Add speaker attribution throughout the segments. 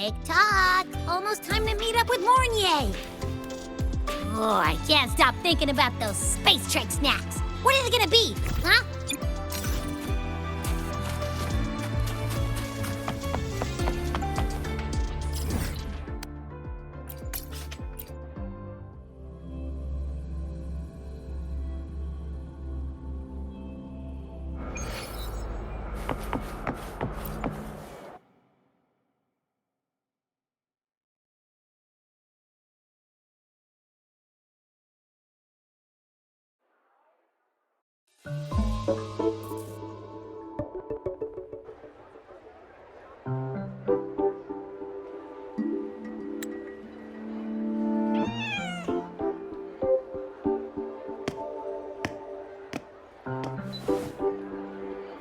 Speaker 1: Tick-tock! Almost time to meet up with Mornye! Oh, I can't stop thinking about those space trek snacks. What are they gonna be, huh?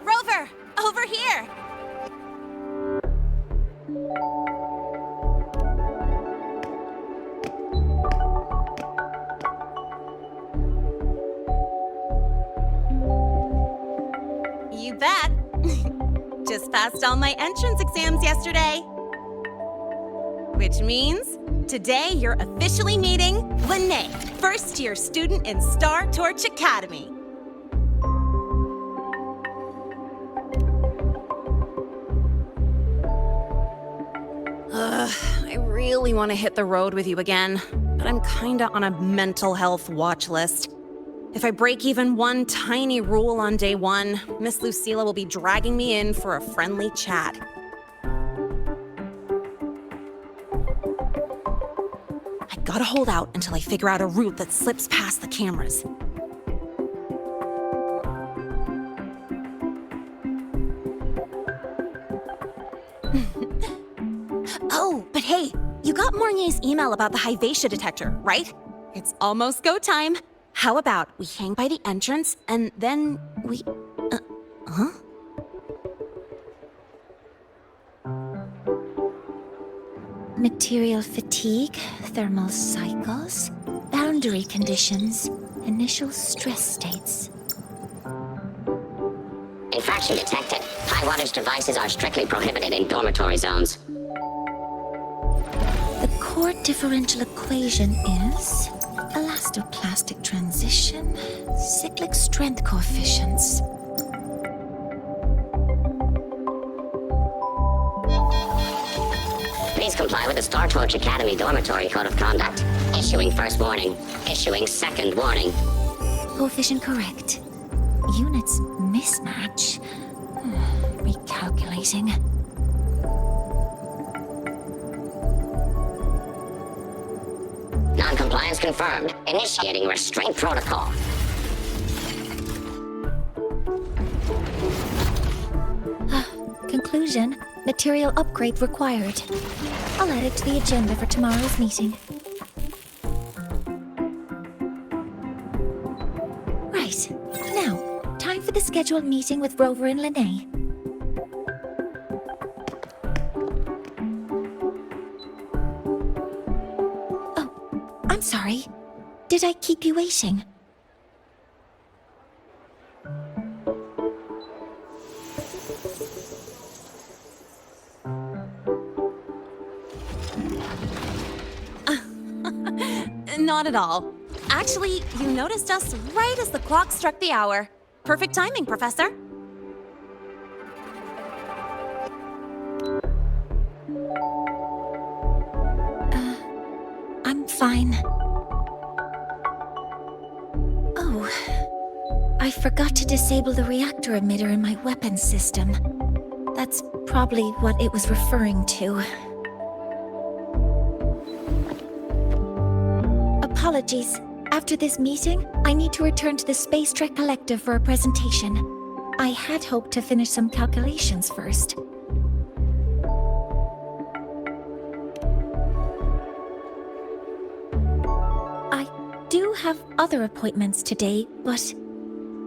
Speaker 2: Rover, over here! You bet. Just passed all my entrance exams yesterday. Which means today you're officially meeting Lahai, first-year student in Star Torch Academy. I really want to hit the road with you again, but I'm kinda on a mental health watch list. If I break even one tiny rule on day one, Miss Lucilla will be dragging me in for a friendly chat. I gotta hold out until I figure out a route that slips past the cameras. Oh, but hey, you got Mornye's email about the Hivatia detector, right? It's almost go time. How about we hang by the entrance and then we... huh?
Speaker 3: Material fatigue, thermal cycles, boundary conditions, initial stress states.
Speaker 4: Infraction detected. High wattage devices are strictly prohibited in dormitory zones.
Speaker 3: The core differential equation is elastoplastic transition, cyclic strength coefficients.
Speaker 4: Please comply with the Star Torch Academy Dormitory Code of Conduct. Issuing first warning. Issuing second warning.
Speaker 3: Coefficient correct. Units mismatch. Recalculating.
Speaker 4: Non-compliance confirmed. Initiating restraint protocol.
Speaker 3: Conclusion, material upgrade required. I'll add it to the agenda for tomorrow's meeting. Right, now, time for the scheduled meeting with Rover and Lahai. Oh, I'm sorry. Did I keep you waiting?
Speaker 2: Not at all. Actually, you noticed us right as the clock struck the hour. Perfect timing, Professor.
Speaker 3: I'm fine. Oh, I forgot to disable the reactor emitter in my weapons system. That's probably what it was referring to. Apologies. After this meeting, I need to return to the Space Trek Collective for a presentation. I had hoped to finish some calculations first. I do have other appointments today, but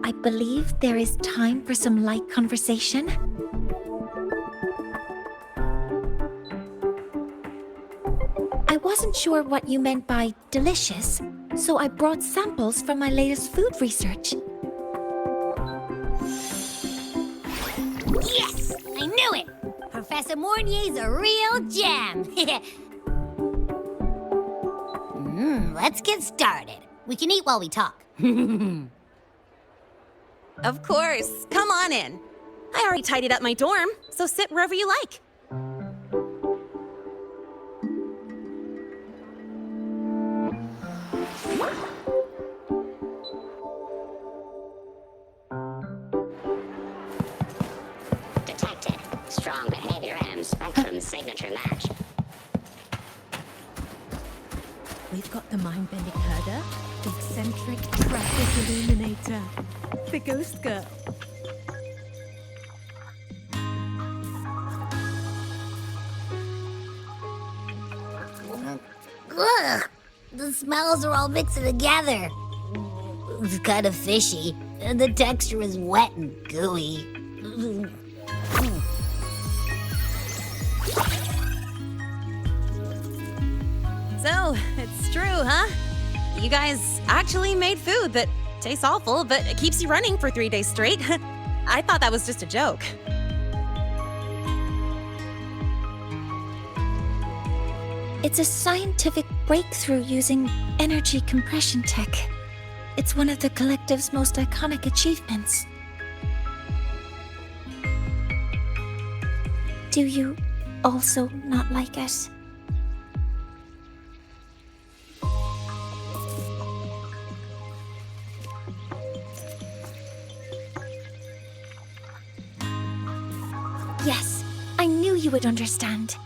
Speaker 3: I believe there is time for some light conversation. I wasn't sure what you meant by delicious, so I brought samples from my latest food research.
Speaker 1: Yes! I knew it! Professor Mornye's a real gem. Let's get started. We can eat while we talk.
Speaker 2: Of course. Come on in. I already tidied up my dorm, so sit wherever you like.
Speaker 4: Detected. Strong behavior M spectrum signature match.
Speaker 5: We've got the mind-bending herder, the eccentric traffic illuminator, the ghost girl.
Speaker 1: Ugh, the smells are all mixing together. It's kind of fishy, and the texture is wet and gooey.
Speaker 2: So, it's true, huh? You guys actually made food that tastes awful, but it keeps you running for 3 days straight. I thought that was just a joke.
Speaker 3: It's a scientific breakthrough using energy compression tech. It's one of the collective's most iconic achievements. Do you also not like it? Yes, I knew you would understand.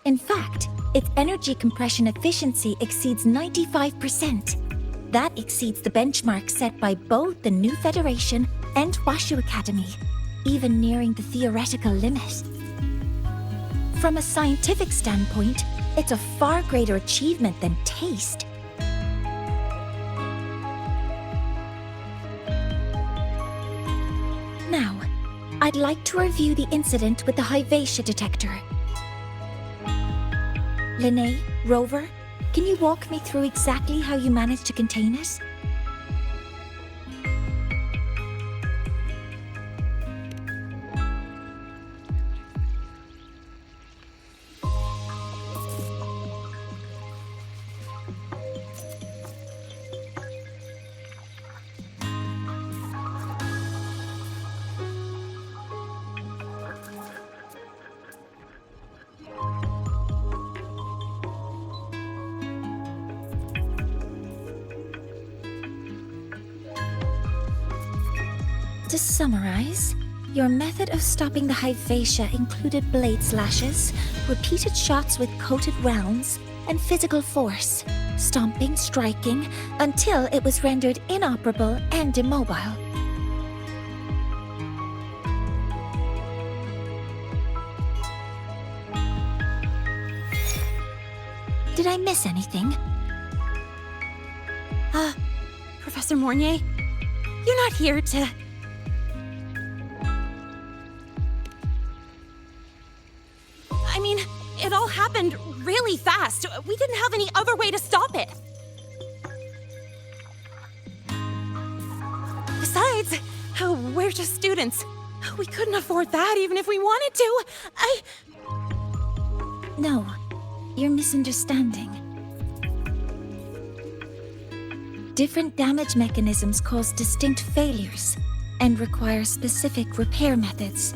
Speaker 3: In fact, its energy compression efficiency exceeds 95%. That exceeds the benchmark set by both the New Federation and Washu Academy, even nearing the theoretical limit. From a scientific standpoint, it's a far greater achievement than taste. Now, I'd like to review the incident with the Lahai-Roi detector. Linnae, Rover, can you walk me through exactly how you managed to contain it? To summarize, your method of stopping the Lahai-Roi included blade slashes, repeated shots with coated rounds, and physical force, stomping, striking, until it was rendered inoperable and immobile. Did I miss anything?
Speaker 2: Professor Mornye, you're not here to... I mean, it all happened really fast. We didn't have any other way to stop it. Besides, we're just students. We couldn't afford that even if we wanted to.
Speaker 3: No, you're misunderstanding. Different damage mechanisms cause distinct failures and require specific repair methods.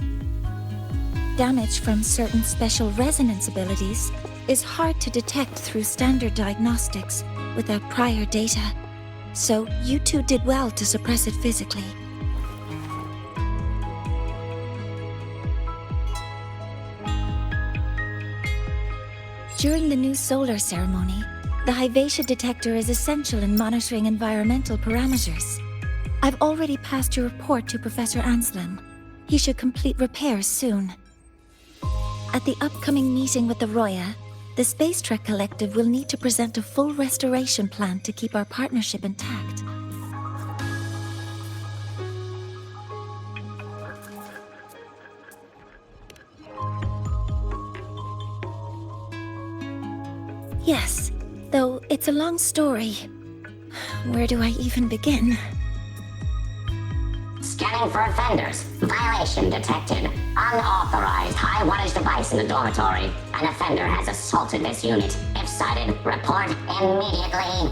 Speaker 3: Damage from certain special resonance abilities is hard to detect through standard diagnostics without prior data, so you two did well to suppress it physically. During the new solar ceremony, the Lahai-Roi detector is essential in monitoring environmental parameters. I've already passed your report to Professor Anselm. He should complete repairs soon. At the upcoming meeting with the Roya, the Space Trek Collective will need to present a full restoration plan to keep our partnership intact. Yes, though it's a long story. Where do I even begin?
Speaker 4: Scanning for offenders. Violation detected. Unauthorized high wattage device in the dormitory. An offender has assaulted this unit. If sighted, report immediately.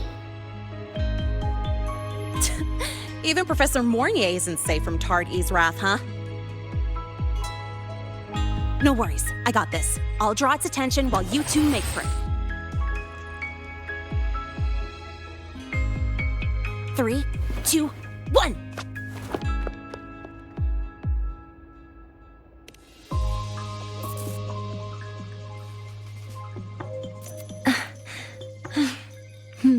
Speaker 2: Even Professor Mornye isn't safe from Tard-E's wrath, huh? No worries, I got this. I'll draw its attention while you two make for it. 3, 2, 1! Hey,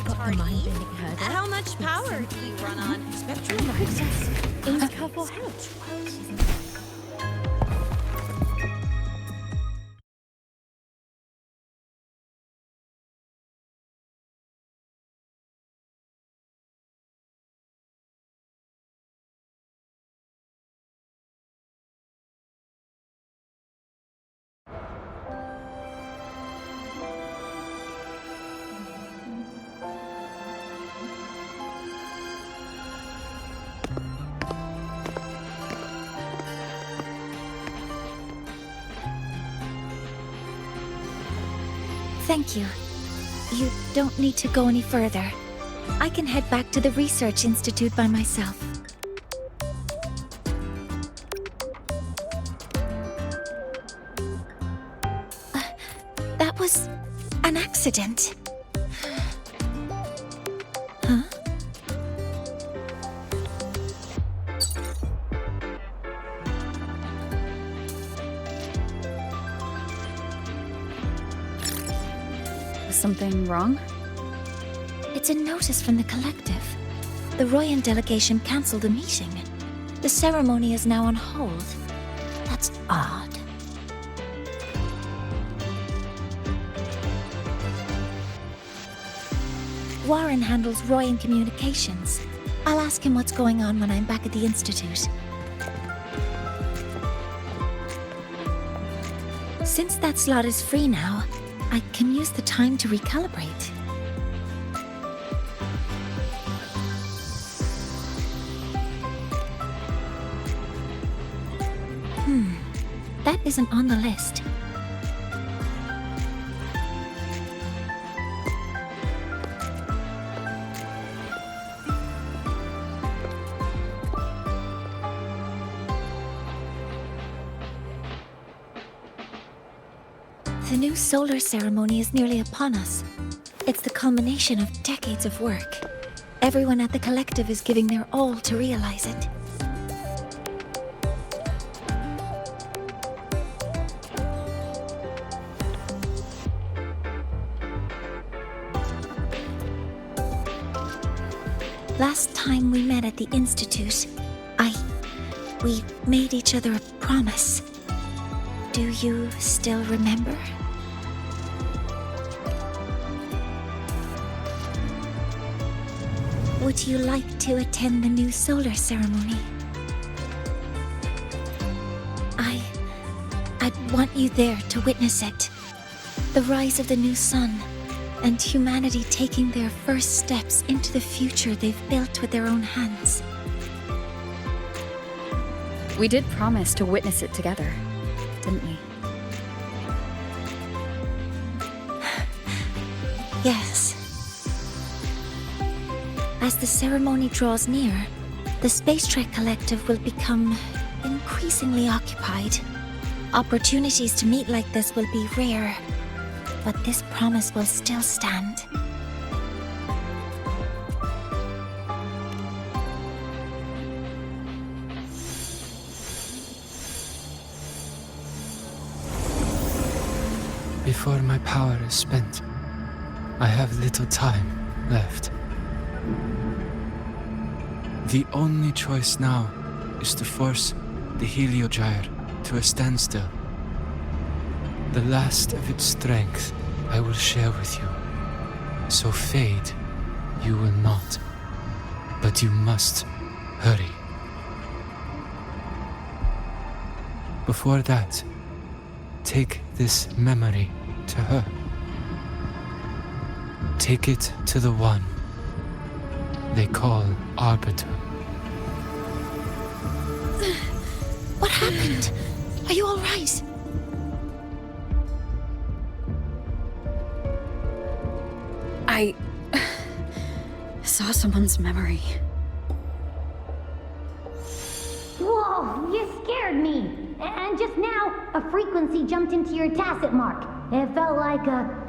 Speaker 2: Tard-E. How much power do you run on?
Speaker 5: Spectral princess. In couple help.
Speaker 3: Thank you. You don't need to go any further. I can head back to the Research Institute by myself. That was an accident. Huh?
Speaker 6: Something wrong?
Speaker 3: It's a notice from the collective. The Royan delegation cancelled the meeting. The ceremony is now on hold. That's odd. Warren handles Royan communications. I'll ask him what's going on when I'm back at the Institute. Since that slot is free now, I can use the time to recalibrate. That isn't on the list. The new solar ceremony is nearly upon us. It's the culmination of decades of work. Everyone at the collective is giving their all to realize it. Last time we met at the Institute, we made each other a promise. Do you still remember? Would you like to attend the new solar ceremony? I'd want you there to witness it. The rise of the new sun, and humanity taking their first steps into the future they've built with their own hands.
Speaker 6: We did promise to witness it together, didn't we?
Speaker 3: Yes. As the ceremony draws near, the Space Trek Collective will become increasingly occupied. Opportunities to meet like this will be rare, but this promise will still stand.
Speaker 7: Before my power is spent, I have little time left. The only choice now is to force the Heliogyre to a standstill. The last of its strength I will share with you. So fade you will not. But you must hurry. Before that, take this memory to her. Take it to the one they call Arbiter.
Speaker 3: What happened? Are you all right?
Speaker 6: I saw someone's memory.
Speaker 1: Whoa, you scared me. And just now, a frequency jumped into your tacit mark. It felt like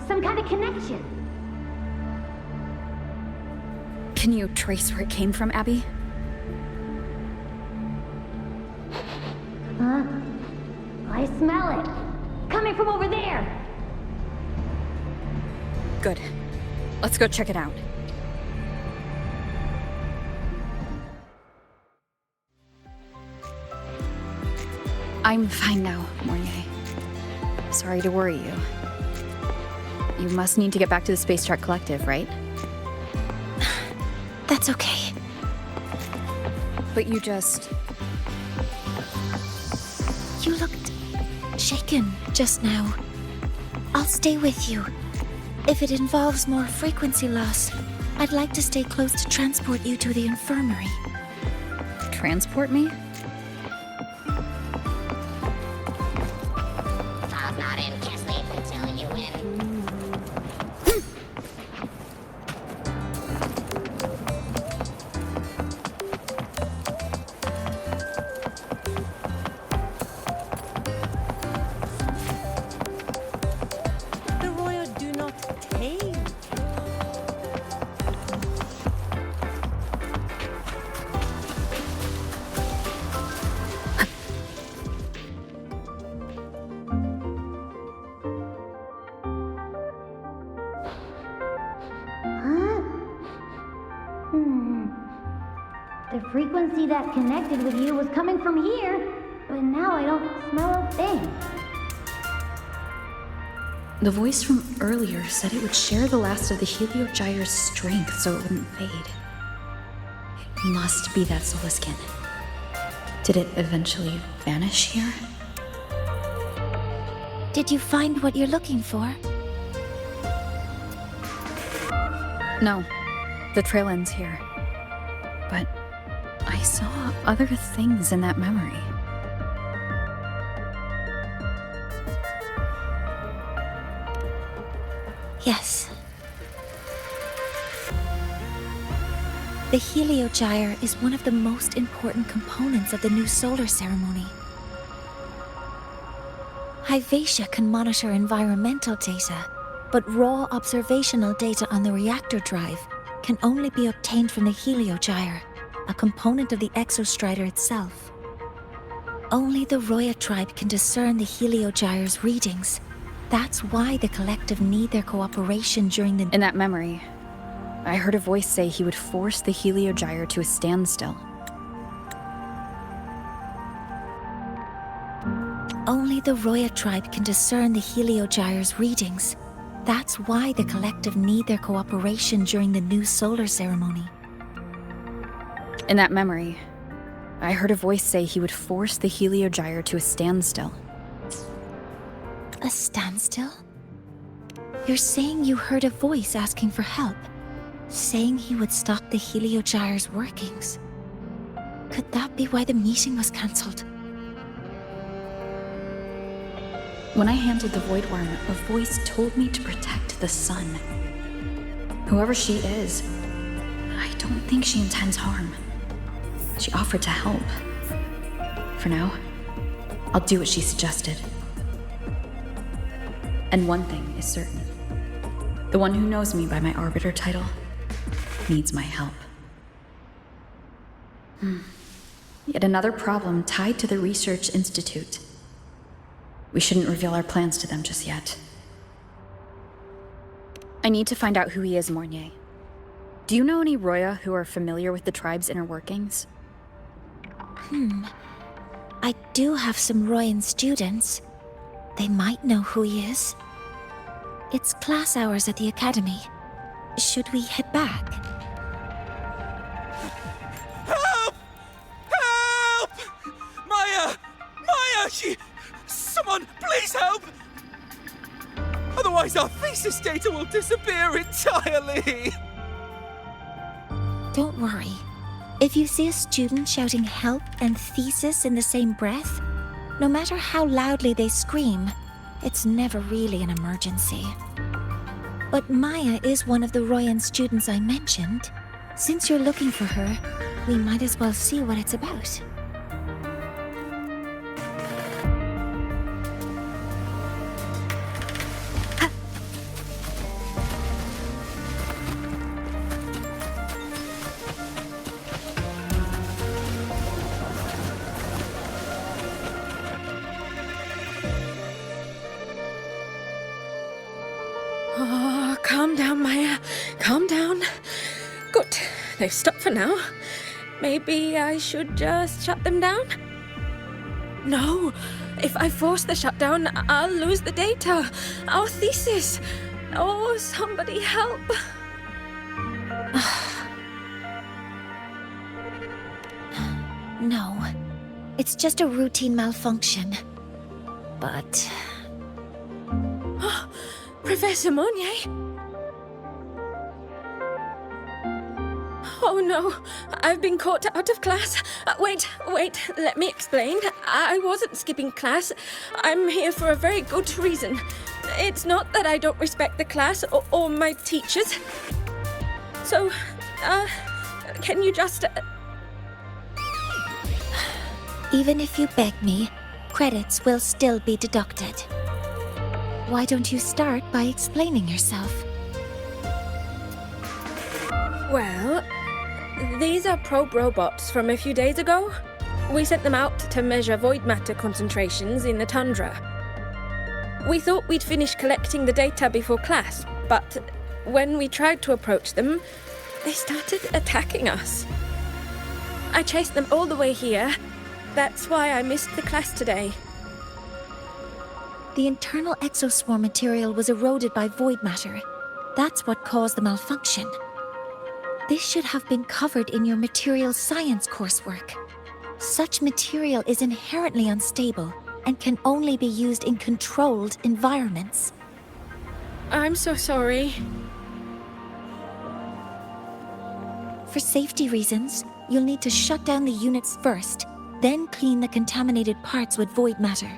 Speaker 1: some kind of connection.
Speaker 6: Can you trace where it came from, Abby?
Speaker 1: Huh? I smell it. Coming from over there.
Speaker 6: Good. Let's go check it out. I'm fine now, Mornye. Sorry to worry you. You must need to get back to the Space Truck Collective, right?
Speaker 3: That's okay.
Speaker 6: But you just...
Speaker 3: You looked shaken just now. I'll stay with you. If it involves more frequency loss, I'd like to stay close to transport you to the infirmary.
Speaker 6: transport me?
Speaker 4: Stop not in, Kesley, until you win.
Speaker 5: The Royal do not tame.
Speaker 1: Huh? The frequency that connected with you was coming from here, but now I don't smell a thing.
Speaker 6: The voice from earlier said it would share the last of the Heliogyre's strength so it wouldn't fade. It must be that solar skin. Did it eventually vanish here?
Speaker 3: Did you find what you're looking for?
Speaker 6: No. The trail ends here. But I saw other things in that memory.
Speaker 3: Yes. The Heliogyre is one of the most important components of the new solar ceremony. Hyvatia can monitor environmental data, but raw observational data on the reactor drive can only be obtained from the Heliogyre, a component of the exostrider itself. Only the Roya tribe can discern the Heliogyre's readings. That's why the collective need their cooperation during the...
Speaker 6: In that memory, I heard a voice say he would force the Heliogyre to a standstill.
Speaker 3: Only the Roya tribe can discern the Heliogyre's readings. That's why the collective need their cooperation during the new solar ceremony.
Speaker 6: In that memory, I heard a voice say he would force the Heliogyre to a standstill.
Speaker 3: A standstill? You're saying you heard a voice asking for help, saying he would stop the Heliogyre's workings. Could that be why the meeting was cancelled?
Speaker 6: When I handled the Void Worm, a voice told me to protect the sun. Whoever she is, I don't think she intends harm. She offered to help. For now, I'll do what she suggested. And one thing is certain. The one who knows me by my Arbiter title needs my help. Yet another problem tied to the Research Institute. We shouldn't reveal our plans to them just yet. I need to find out who he is, Mornye. Do you know any Roya who are familiar with the tribe's inner workings?
Speaker 3: I do have some Royan students. They might know who he is. It's class hours at the academy. Should we head back?
Speaker 8: Help! Help! Maya! Maya! Someone, please help! Otherwise, our thesis data will disappear entirely!
Speaker 3: Don't worry. If you see a student shouting help and thesis in the same breath, no matter how loudly they scream, it's never really an emergency. But Maya is one of the Royan students I mentioned. Since you're looking for her, we might as well see what it's about.
Speaker 5: Oh, calm down, Maya. Calm down. Good. They've stopped for now. Maybe I should just shut them down? No. If I force the shutdown, I'll lose the data. Our thesis. Oh, somebody help.
Speaker 3: No. It's just a routine malfunction. But...
Speaker 5: Professor Mornye? Oh no, I've been caught out of class. Wait, let me explain. I wasn't skipping class. I'm here for a very good reason. It's not that I don't respect the class or my teachers. So, can you just...
Speaker 3: Even if you beg me, credits will still be deducted. Why don't you start by explaining yourself?
Speaker 5: Well, these are probe robots from a few days ago. We sent them out to measure void matter concentrations in the tundra. We thought we'd finish collecting the data before class, but when we tried to approach them, they started attacking us. I chased them all the way here. That's why I missed the class today.
Speaker 3: The internal exoswarm material was eroded by void matter. That's what caused the malfunction. This should have been covered in your material science coursework. Such material is inherently unstable and can only be used in controlled environments.
Speaker 5: I'm so sorry.
Speaker 3: For safety reasons, you'll need to shut down the units first, then clean the contaminated parts with void matter.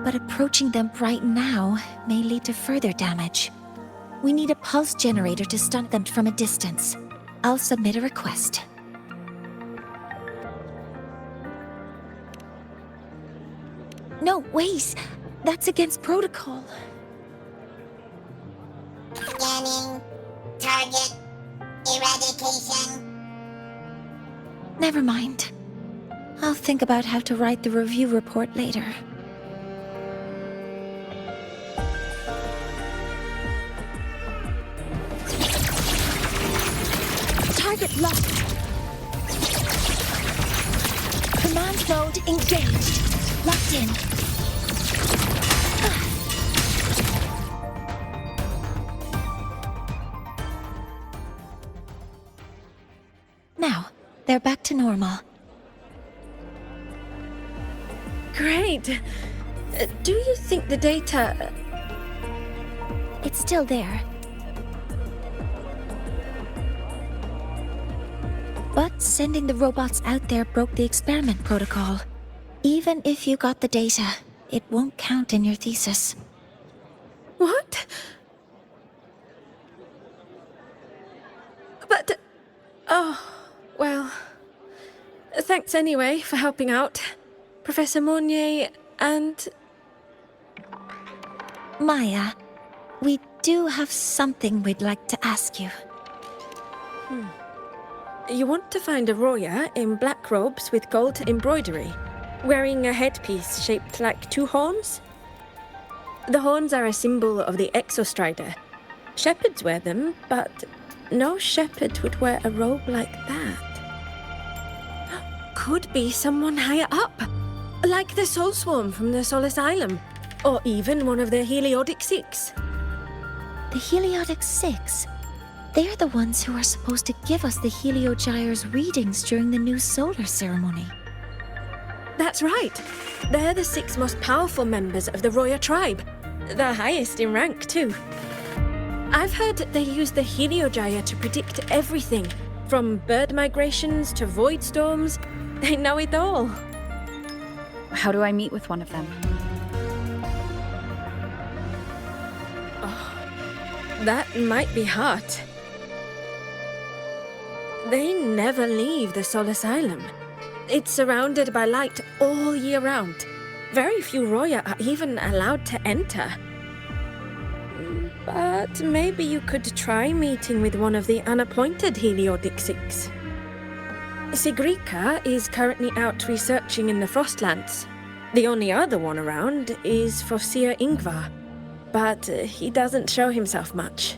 Speaker 3: But approaching them right now may lead to further damage. We need a pulse generator to stun them from a distance. I'll submit a request. No, wait! That's against protocol.
Speaker 4: Scanning. Target. Eradication.
Speaker 3: Never mind. I'll think about how to write the review report later. Target locked. Command mode engaged. Locked in. Now, they're back to normal.
Speaker 5: Great. Do you think the data...
Speaker 3: It's still there. But sending the robots out there broke the experiment protocol. Even if you got the data, it won't count in your thesis.
Speaker 5: What? But... Oh, well... Thanks anyway for helping out, Professor Mornye and...
Speaker 3: Maya, we do have something we'd like to ask you.
Speaker 5: You want to find a Roya in black robes with gold embroidery, wearing a headpiece shaped like two horns? The horns are a symbol of the Exostrider. Shepherds wear them, but no shepherd would wear a robe like that. Could be someone higher up, like the Soul Swarm from the Sol Asylum, or even one of the Heliotic Six.
Speaker 3: The Heliotic Six? They're the ones who are supposed to give us the Heliogyre's readings during the new solar ceremony.
Speaker 5: That's right. They're the 6 most powerful members of the Roya tribe. The highest in rank, too. I've heard they use the Heliogyre to predict everything, from bird migrations to void storms. They know it all.
Speaker 6: How do I meet with one of them?
Speaker 5: That might be hard. They never leave the Sol Asylum. It's surrounded by light all year round. Very few Roya are even allowed to enter. But maybe you could try meeting with one of the unappointed Heliodixix. Sigrika is currently out researching in the Frostlands. The only other one around is Fossir Ingvar, but he doesn't show himself much.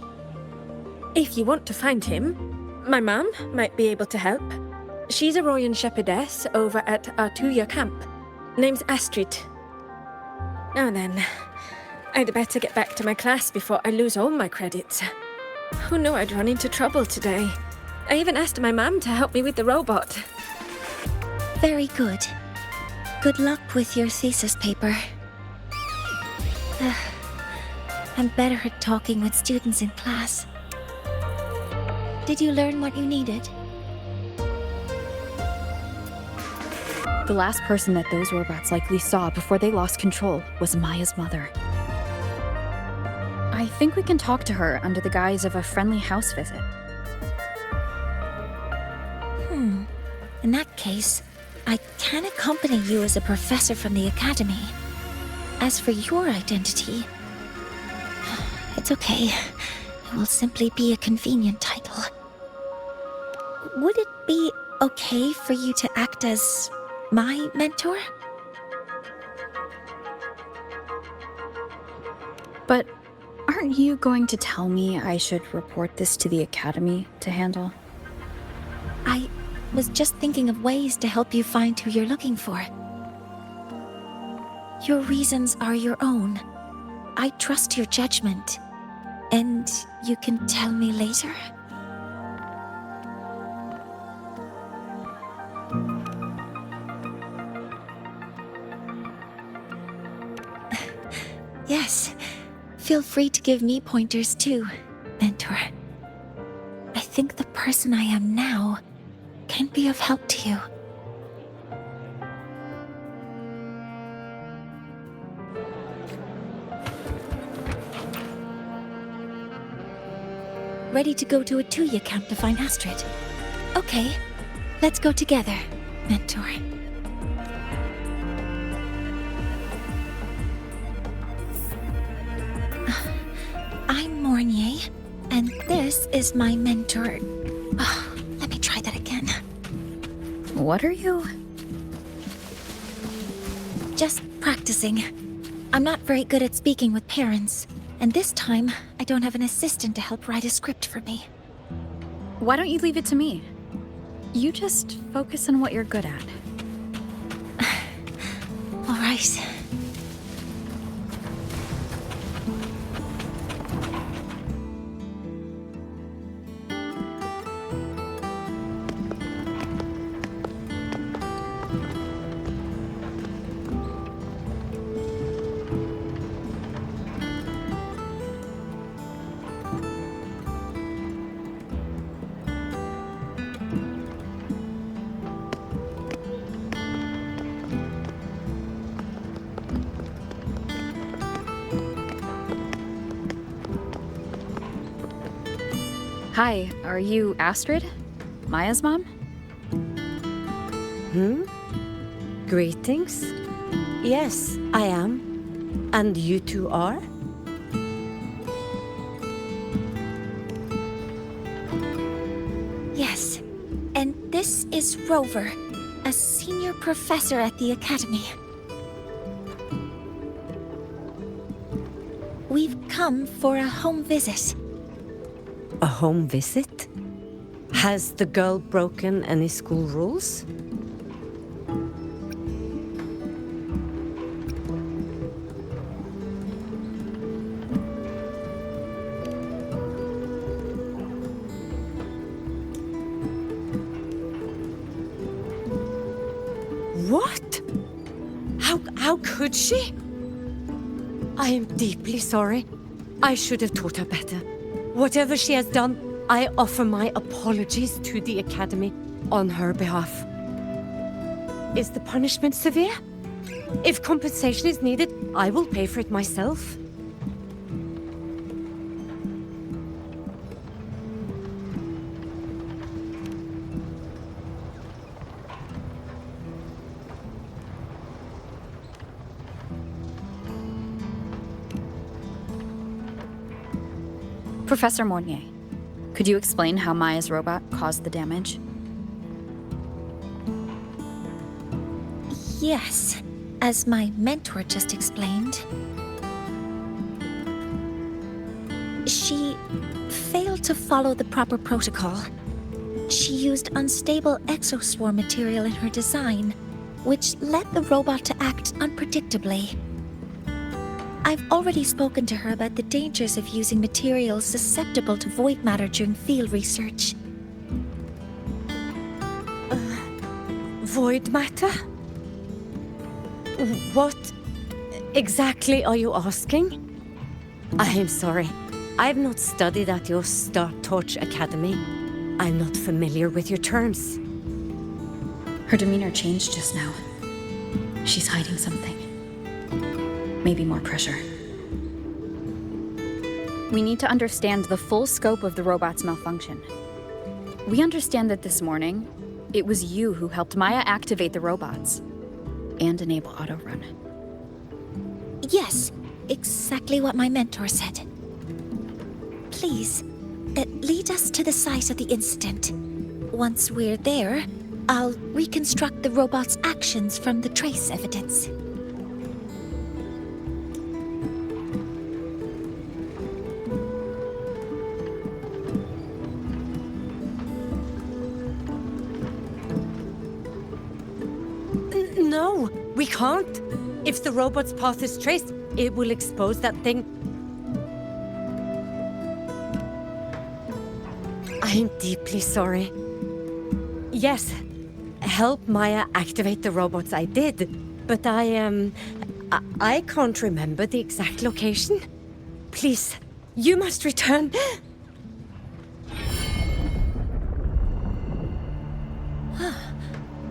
Speaker 5: If you want to find him, my mum might be able to help. She's a Royan shepherdess over at Artuya camp. Name's Astrid. Now then, I'd better get back to my class before I lose all my credits. Who knew I'd run into trouble today? I even asked my mum to help me with the robot.
Speaker 3: Very good. Good luck with your thesis paper. I'm better at talking with students in class. Did you learn what you needed?
Speaker 6: The last person that those robots likely saw before they lost control was Maya's mother. I think we can talk to her under the guise of a friendly house visit.
Speaker 3: In that case, I can accompany you as a professor from the academy. As for your identity, it's okay. It will simply be a convenient title. Would it be okay for you to act as my mentor?
Speaker 6: But aren't you going to tell me I should report this to the academy to handle?
Speaker 3: I was just thinking of ways to help you find who you're looking for. Your reasons are your own. I trust your judgment. And you can tell me later? Yes. Feel free to give me pointers too, mentor. I think the person I am now can be of help to you. Ready to go to a Tuya camp to find Astrid? Okay, let's go together, mentor. I'm Mornye, and this is my mentor. Let me try that again.
Speaker 6: What are you?
Speaker 3: Just practicing. I'm not very good at speaking with parents, and this time I don't have an assistant to help write a script for me.
Speaker 6: Why don't you leave it to me? You just focus on what you're good at.
Speaker 3: All right.
Speaker 6: Hi, are you Astrid? Maya's mom?
Speaker 9: Greetings. Yes, I am. And you two are?
Speaker 3: Yes, and this is Rover, a senior professor at the academy. We've come for a home visit.
Speaker 9: A home visit? Has the girl broken any school rules? What? How could she? I am deeply sorry. I should have taught her better. Whatever she has done, I offer my apologies to the Academy on her behalf. Is the punishment severe? If compensation is needed, I will pay for it myself.
Speaker 6: Professor Mornye, could you explain how Maya's robot caused the damage?
Speaker 3: Yes, as my mentor just explained. She failed to follow the proper protocol. She used unstable exoswarm material in her design, which led the robot to act unpredictably. I've already spoken to her about the dangers of using materials susceptible to void matter during field research.
Speaker 9: Void matter? What exactly are you asking? I am sorry. I have not studied at your Star Torch Academy. I'm not familiar with your terms.
Speaker 6: Her demeanor changed just now. She's hiding something. Maybe more pressure. We need to understand the full scope of the robot's malfunction. We understand that this morning, it was you who helped Maya activate the robots and enable autorun.
Speaker 3: Yes, exactly what my mentor said. Please, lead us to the site of the incident. Once we're there, I'll reconstruct the robot's actions from the trace evidence.
Speaker 9: No, we can't. If the robot's path is traced, it will expose that thing. I am deeply sorry. Yes, help Maya activate the robots I did, but I can't remember the exact location. Please, you must return.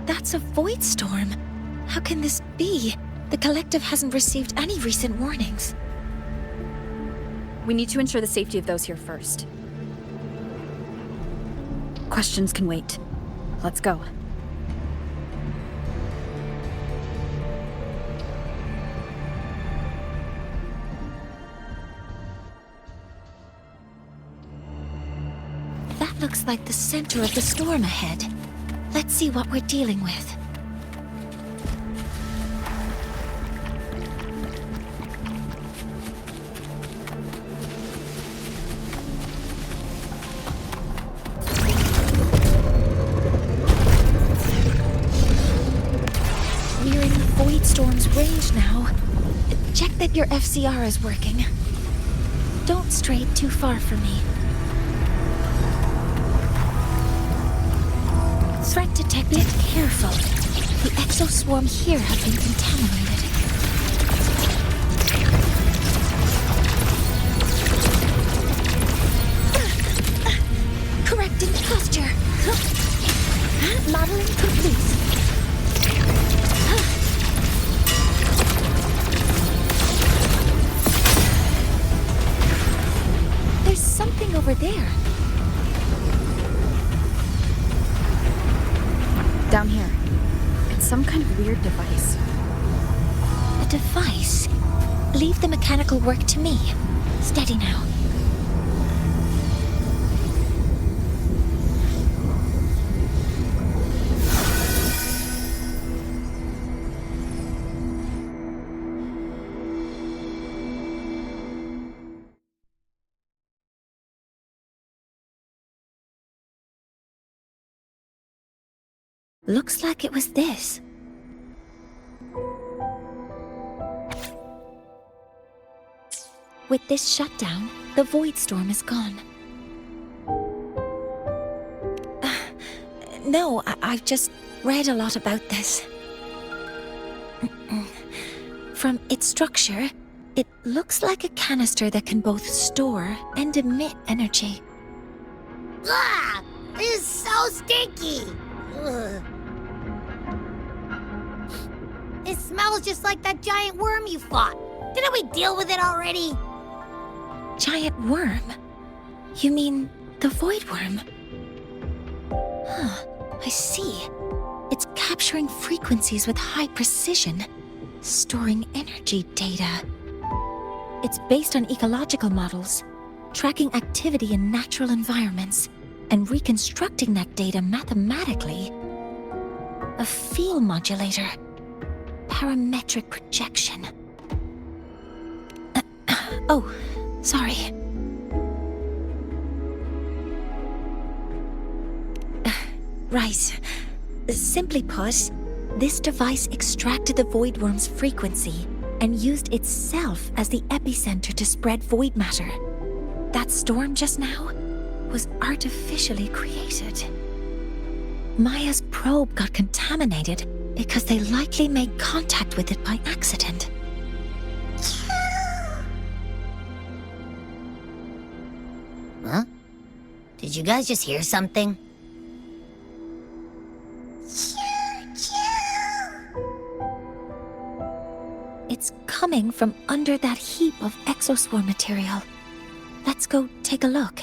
Speaker 3: That's a void storm. How can this be? The collective hasn't received any recent warnings.
Speaker 6: We need to ensure the safety of those here first. Questions can wait. Let's go.
Speaker 3: That looks like the center of the storm ahead. Let's see what we're dealing with. We're in the void storm's range now. Check that your FCR is working. Don't stray too far from me. Threat detected. Be careful. The exoswarm here have been contaminated. Correcting posture. Modeling complete. There's something over there.
Speaker 6: Down here. It's some kind of weird device.
Speaker 3: A device? Leave the mechanical work to me. Steady now. Looks like it was this. With this shutdown, the void storm is gone. No, I've just read a lot about this. From its structure, It looks like a canister that can both store and emit energy.
Speaker 1: Ah! This is so stinky! Ugh. It smells just like that giant worm you fought. Didn't we deal with it already?
Speaker 3: Giant worm? You mean the void worm? Huh, I see. It's capturing frequencies with high precision, storing energy data. It's based on ecological models, tracking activity in natural environments, and reconstructing that data mathematically. A field modulator. Parametric projection. Oh, sorry. Right. Simply put, this device extracted the void worm's frequency and used itself as the epicenter to spread void matter. That storm just now was artificially created. Maya's probe got contaminated because they likely made contact with it by accident.
Speaker 1: Huh? Did you guys just hear something?
Speaker 3: It's coming from under that heap of exospore material. Let's go take a look.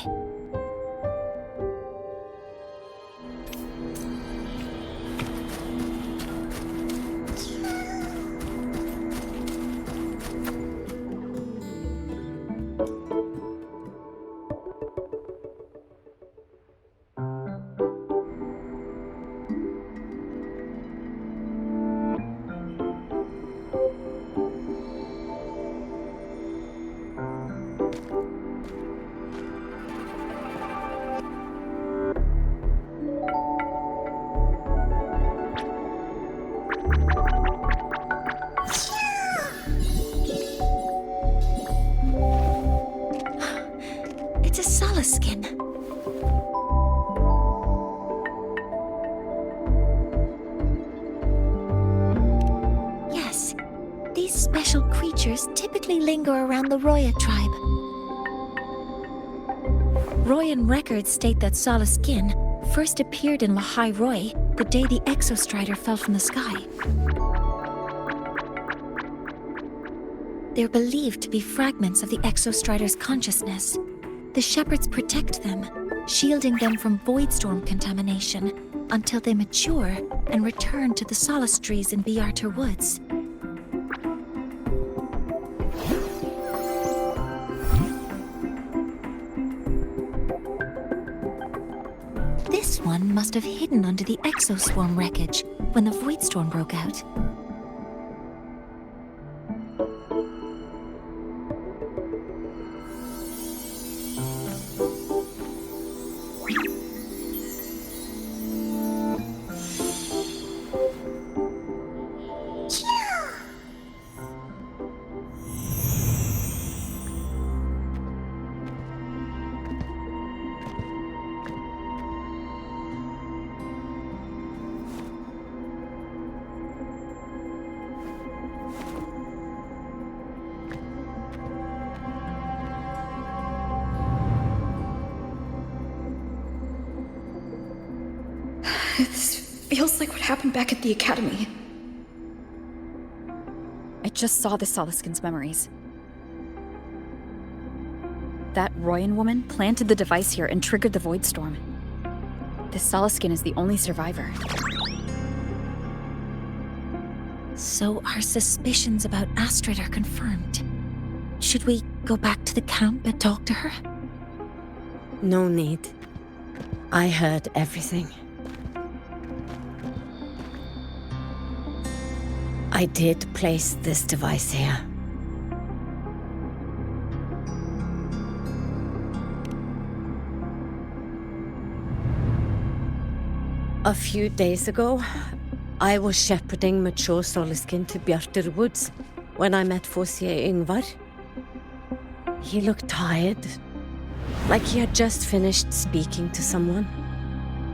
Speaker 3: It's a Solace skin. Yes, these special creatures typically linger around the Roya tribe. Royan records state that Solace skin first appeared in Lahai-Roi the day the Exostrider fell from the sky. They're believed to be fragments of the Exostrider's consciousness. The shepherds protect them, shielding them from void storm contamination until they mature and return to the Solace trees in Biarter Woods. This one must have hidden under the exoswarm wreckage when the void storm broke out.
Speaker 6: This feels like what happened back at the academy. I just saw the Solaskin's memories. That Royan woman planted the device here and triggered the void storm. This Solaskin is the only survivor.
Speaker 3: So our suspicions about Astrid are confirmed. Should we go back to the camp and talk to her?
Speaker 9: No need. I heard everything. I did place this device here. A few days ago, I was shepherding mature Solaskin to Biarter Woods when I met Fossier Yngvar. He looked tired, like he had just finished speaking to someone.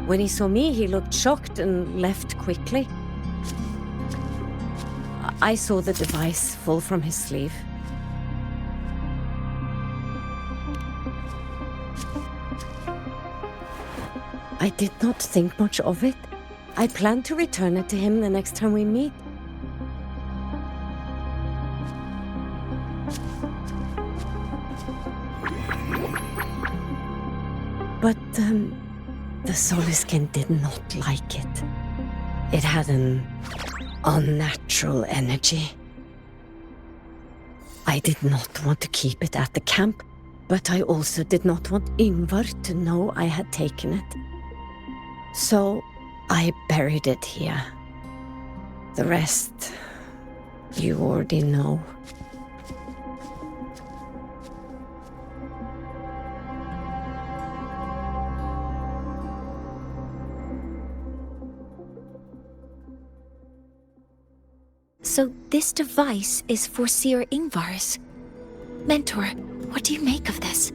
Speaker 9: When he saw me, he looked shocked and left quickly. I saw the device fall from his sleeve. I did not think much of it. I plan to return it to him the next time we meet. But, the Soliskin did not like it. It had an unnatural energy. I did not want to keep it at the camp, but I also did not want Ingvar to know I had taken it. So I buried it here. The rest, you already know.
Speaker 3: So this device is for Seer Ingvar's. Mentor, what do you make of this?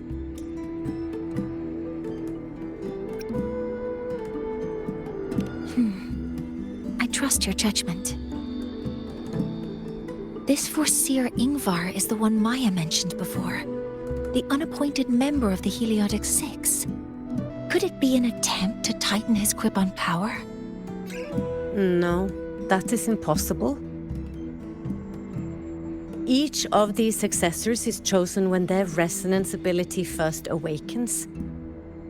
Speaker 3: I trust your judgment. This Seer Ingvar is the one Maya mentioned before. The unappointed member of the Heliotic Six. Could it be an attempt to tighten his grip on power?
Speaker 9: No, that is impossible. Each of these successors is chosen when their resonance ability first awakens.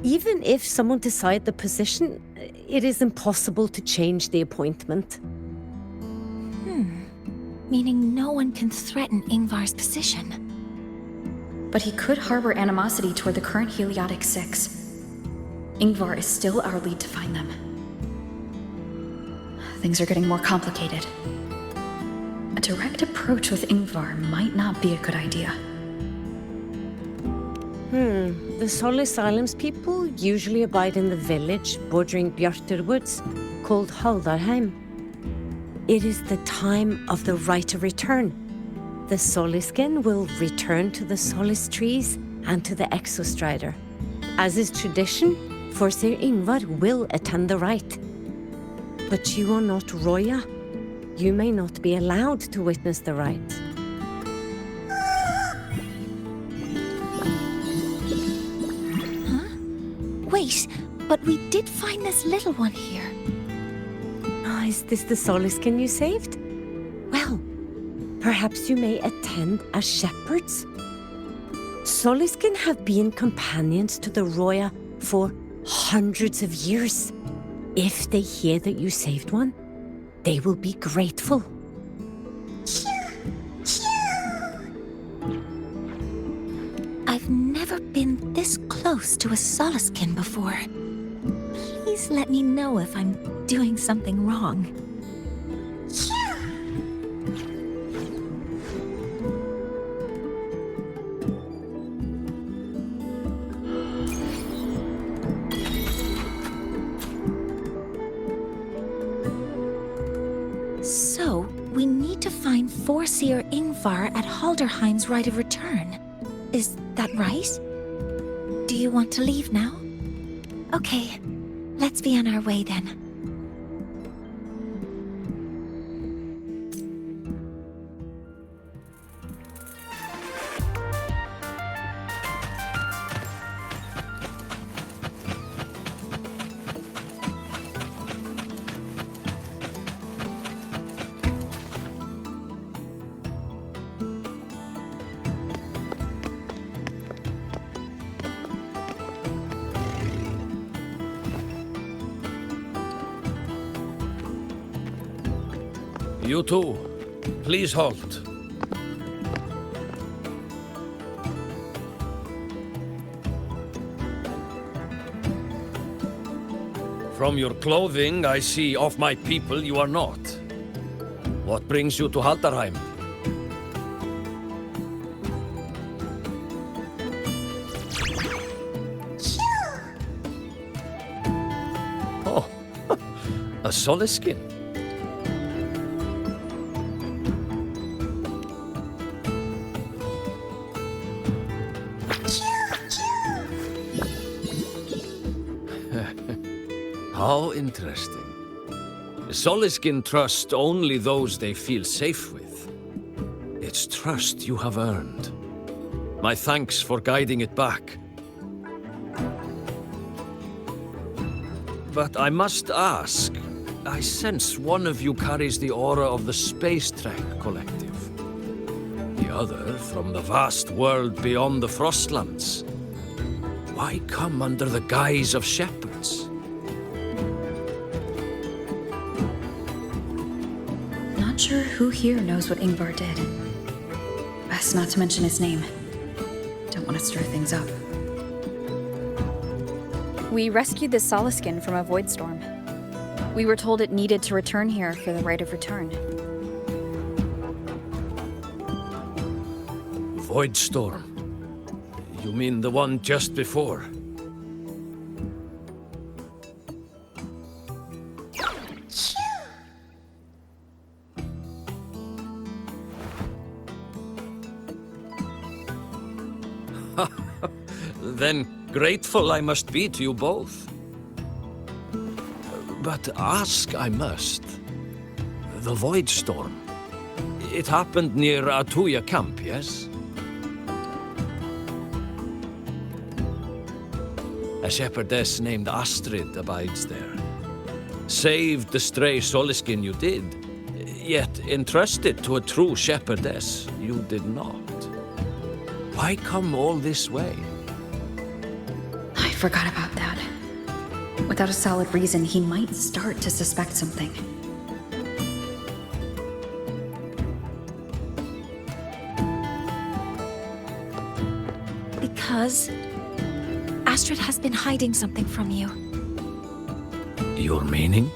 Speaker 9: Even if someone decides the position, it is impossible to change the appointment.
Speaker 3: Meaning no one can threaten Ingvar's position.
Speaker 6: But he could harbor animosity toward the current Heliotic Six. Ingvar is still our lead to find them. Things are getting more complicated. A direct approach with Ingvar might not be a good idea.
Speaker 9: The Solis Islands people usually abide in the village bordering Bjartur Woods, called Haldarheim. It is the time of the right of return. The Soliskin will return to the Solis trees and to the Exostrider. As is tradition, Forseer Ingvar will attend the rite. But you are not Roya. You may not be allowed to witness the rite.
Speaker 3: Wait, but we did find this little one here.
Speaker 9: Is this the Soliskin you saved? Well, perhaps you may attend as shepherds? Soliskin have been companions to the Roya for hundreds of years. If they hear that you saved one, they will be grateful.
Speaker 3: I've never been this close to a Soliskin before. Please let me know if I'm doing something wrong. So, we need to find Forseer Ingvar at Halderheim's Rite of Return. Is that right? Do you want to leave now? Okay, let's be on our way then.
Speaker 10: You two, please halt. From your clothing, I see of my people you are not. What brings you to Haldarheim? Oh, a Soliskin. How interesting. Soliskin trust only those they feel safe with. It's trust you have earned. My thanks for guiding it back. But I must ask, I sense one of you carries the aura of the Space Trek Collective. The other from the vast world beyond the Frostlands. Why come under the guise of shepherds?
Speaker 6: Not sure who here knows what Ingvar did. Best not to mention his name. Don't want to stir things up.
Speaker 11: We rescued the Soliskin from a void storm. We were told it needed to return here for the right of return.
Speaker 10: Void storm? You mean the one just before? Then grateful I must be to you both. But ask I must. The Void Storm. It happened near Atuya camp, yes? A shepherdess named Astrid abides there. Saved the stray Soliskin you did, yet entrusted to a true shepherdess you did not. Why come all this way?
Speaker 6: I forgot about that. Without a solid reason, he might start to suspect something.
Speaker 3: Because Astrid has been hiding something from you.
Speaker 10: Your meaning?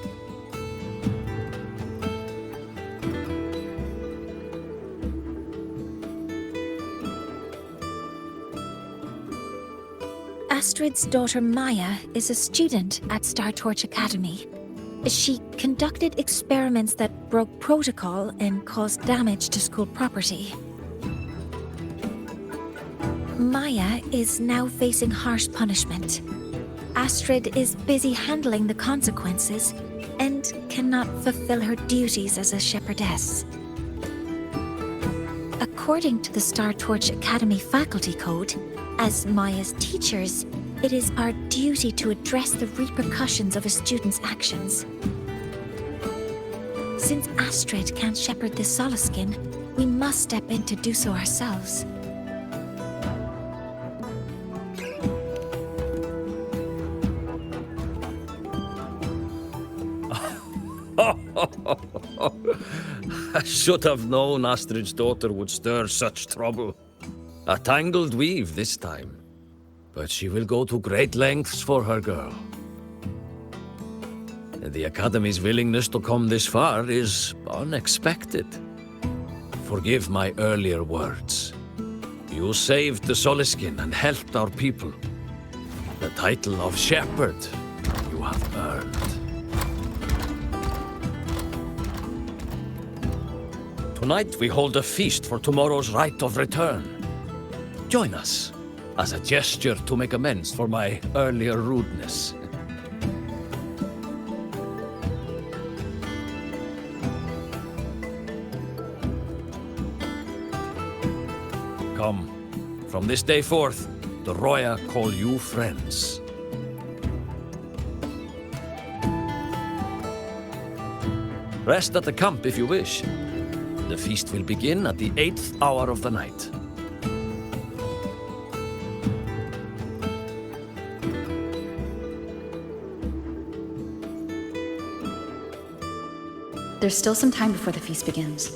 Speaker 3: Astrid's daughter Maya is a student at Star Torch Academy. She conducted experiments that broke protocol and caused damage to school property. Maya is now facing harsh punishment. Astrid is busy handling the consequences and cannot fulfill her duties as a shepherdess. According to the Star Torch Academy faculty code, as Maya's teachers, it is our duty to address the repercussions of a student's actions. Since Astrid can't shepherd the Soliskin, we must step in to do so ourselves.
Speaker 10: I should have known Astrid's daughter would stir such trouble. A tangled weave this time. But she will go to great lengths for her girl. The Academy's willingness to come this far is unexpected. Forgive my earlier words. You saved the Soliskin and helped our people. The title of shepherd you have earned. Tonight we hold a feast for tomorrow's rite of return. Join us, as a gesture to make amends for my earlier rudeness. Come, from this day forth, the Roya call you friends. Rest at the camp if you wish. The feast will begin at the 8th hour of the night.
Speaker 6: There's still some time before the feast begins.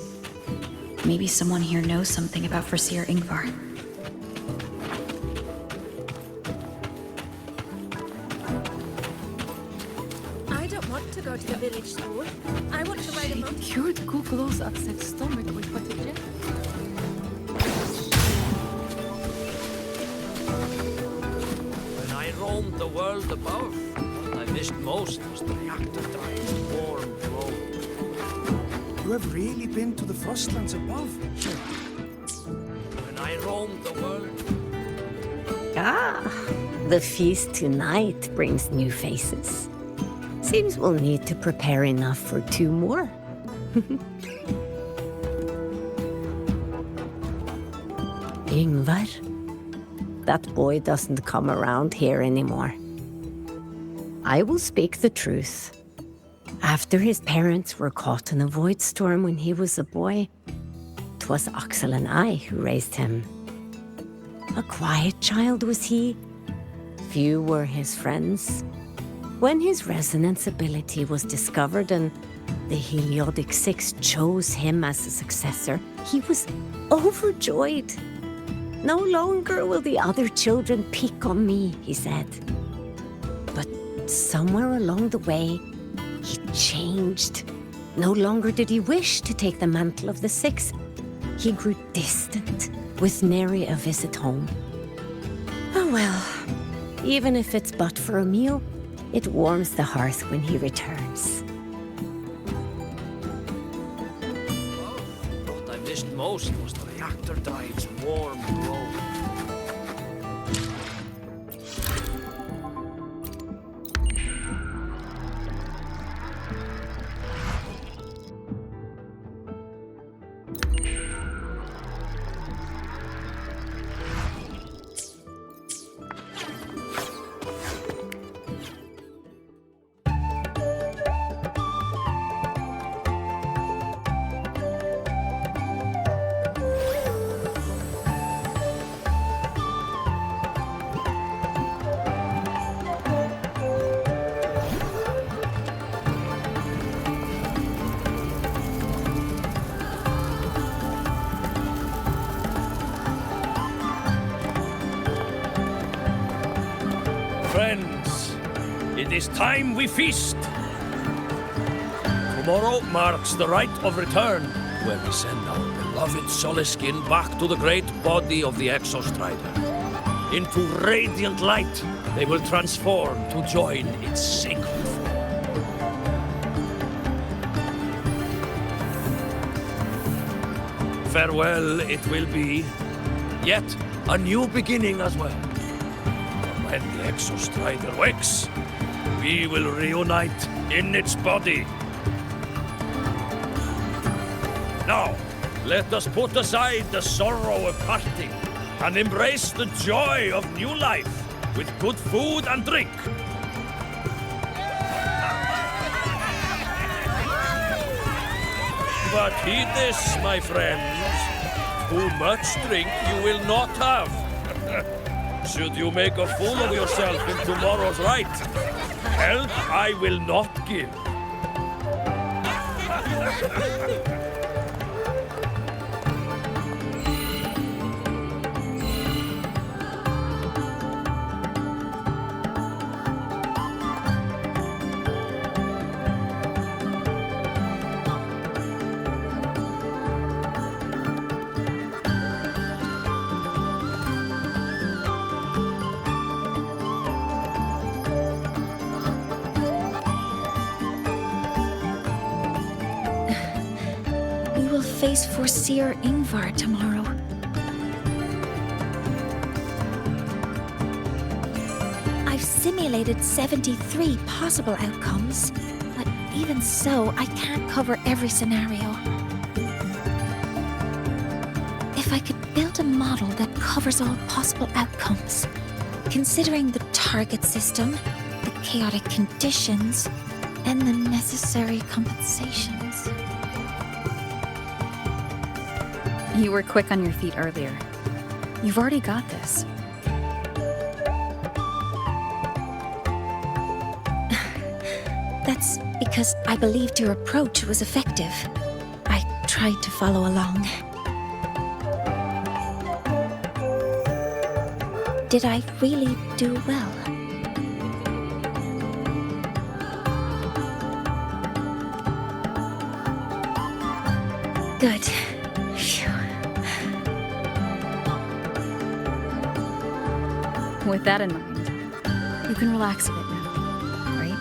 Speaker 6: Maybe someone here knows something about Foreseer Ingvar.
Speaker 5: I don't want to go to the village school. I want to ride a motorcycle.
Speaker 12: Cured Google's upset stomach with potato.
Speaker 10: When I roamed the world above, what I missed most was the reactor-dried warm glow.
Speaker 8: You have really been to the Frostlands above?
Speaker 10: When I roamed the world...
Speaker 9: Ah, the feast tonight brings new faces. Seems we'll need to prepare enough for 2 more. Ingvar? That boy doesn't come around here anymore. I will speak the truth. After his parents were caught in a void storm when he was a boy, 'twas Axel and I who raised him. A quiet child was he. Few were his friends. When his resonance ability was discovered and the Heliodic Six chose him as a successor, he was overjoyed. No longer will the other children pick on me, he said. But somewhere along the way, he changed. No longer did he wish to take the mantle of the Six. He grew distant, with nary a visit home. Oh well, even if it's but for a meal, it warms the hearth when he returns.
Speaker 10: What I missed most was the reactor drive's warm glow. Friends, it is time we feast. Tomorrow marks the rite of return, where we send our beloved Soliskin back to the great body of the Exostrider. Into radiant light, they will transform to join its sacred form. Farewell it will be, yet a new beginning as well. When the Exostrider wakes, we will reunite in its body. Now, let us put aside the sorrow of parting and embrace the joy of new life with good food and drink. But heed this, my friends. Too much drink you will not have. Should you make a fool of yourself in tomorrow's rite, help I will not give.
Speaker 3: Face for Seer Ingvar tomorrow. I've simulated 73 possible outcomes, but even so, I can't cover every scenario. If I could build a model that covers all possible outcomes, considering the target system, the chaotic conditions, and the necessary compensations.
Speaker 11: You were quick on your feet earlier. You've already got this.
Speaker 3: That's because I believed your approach was effective. I tried to follow along. Did I really do well? Good.
Speaker 11: With that in mind, you can relax a bit now, right?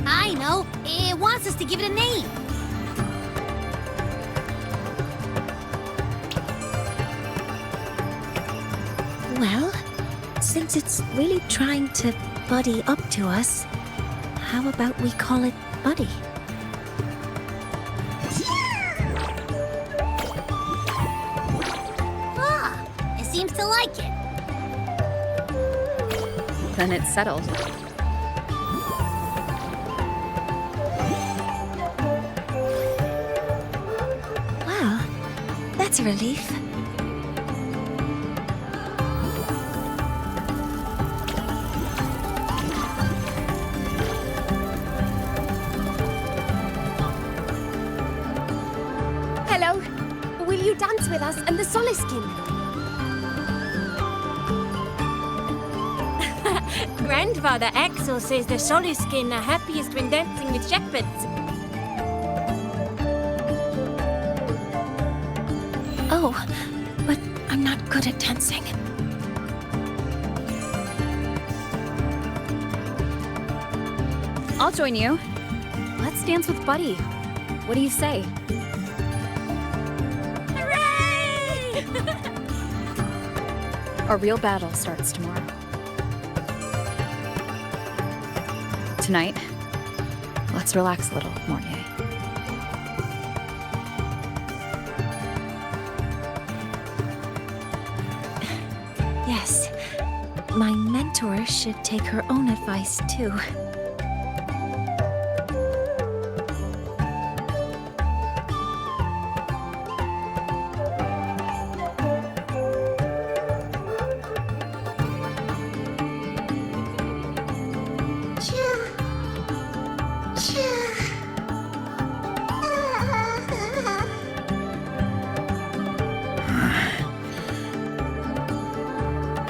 Speaker 1: I know. It wants us to give it a name.
Speaker 3: Since it's really trying to buddy up to us, how about we call it Buddy?
Speaker 1: Ah, it seems to like it.
Speaker 11: Then it's settled.
Speaker 3: Well, that's a relief.
Speaker 5: Hello. Will you dance with us and the Soliskin? Grandfather Axel says the Soliskin are happiest when dancing with shepherds.
Speaker 3: Oh, but I'm not good at dancing.
Speaker 11: I'll join you. Let's dance with Buddy. What do you say?
Speaker 5: Hooray!
Speaker 11: Our real battle starts tomorrow. Tonight, let's relax a little, Mornye.
Speaker 3: Yes, my mentor should take her own advice too.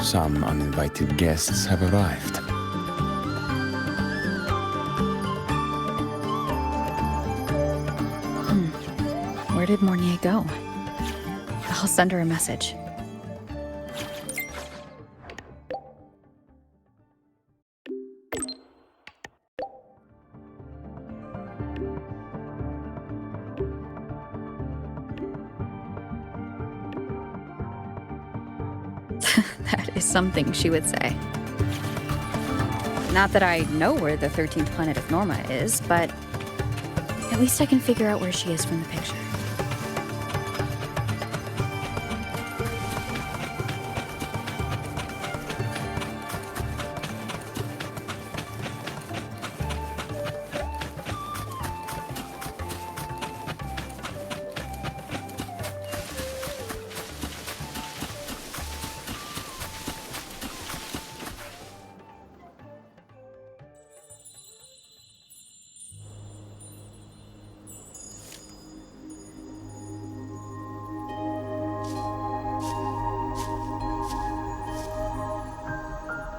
Speaker 13: Some uninvited guests have arrived.
Speaker 11: Where did Mornye go? I'll send her a message. That is something she would say. Not that I know where the 13th planet of Norma is, but at least I can figure out where she is from the picture.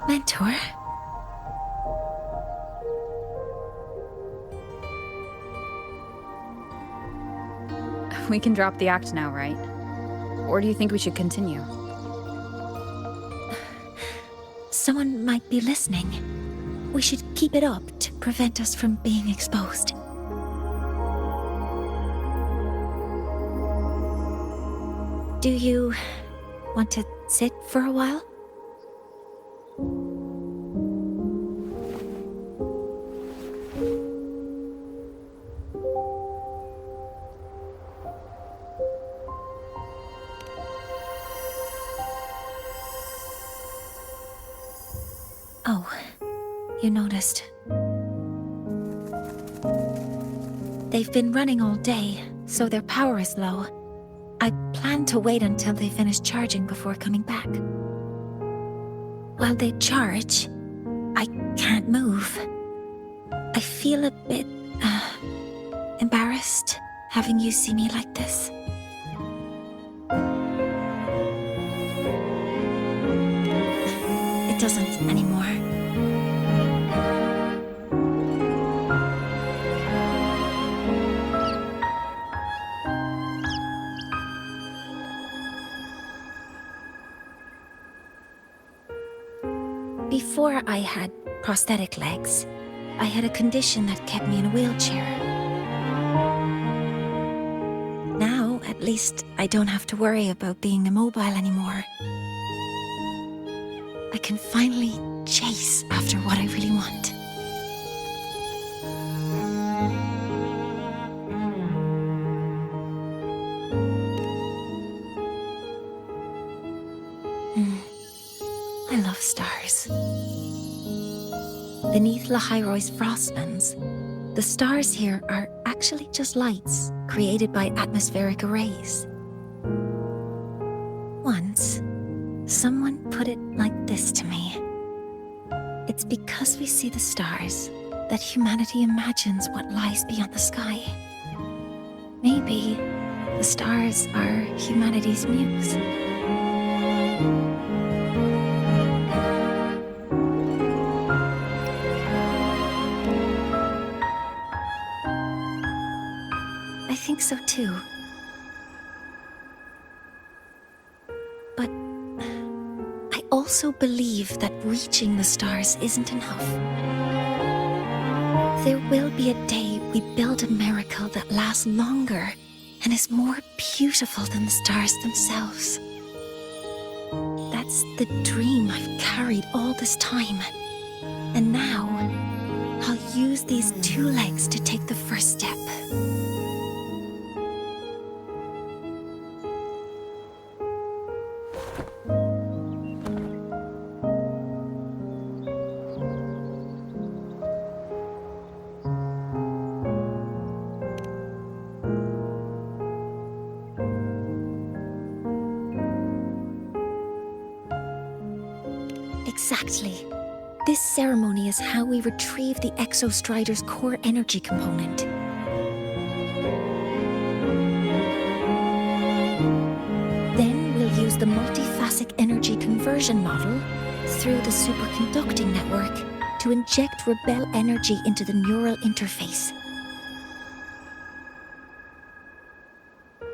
Speaker 3: Mentor?
Speaker 11: We can drop the act now, right? Or do you think we should continue?
Speaker 3: Someone might be listening. We should keep it up to prevent us from being exposed. Do you want to sit for a while? Oh, you noticed. They've been running all day, so their power is low. I plan to wait until they finish charging before coming back. While they charge, I can't move. I feel a bit, embarrassed having you see me like this. It doesn't anymore. Before I had prosthetic legs, I had a condition that kept me in a wheelchair. Now, at least, I don't have to worry about being immobile anymore. I can finally chase after what I really want. I love stars. Beneath Lahai-Roi's frostlands, the stars here are actually just lights created by atmospheric arrays. Once, someone put it like this to me. It's because we see the stars that humanity imagines what lies beyond the sky. Maybe the stars are humanity's muse. I think so too. But I also believe that reaching the stars isn't enough. There will be a day we build a miracle that lasts longer and is more beautiful than the stars themselves. That's the dream I've carried all this time. And now, I'll use these 2 legs to take the first step. Exactly. This ceremony is how we retrieve the Exostrider's core energy component. Then we'll use the multiphasic energy conversion model through the superconducting network to inject rebel energy into the neural interface.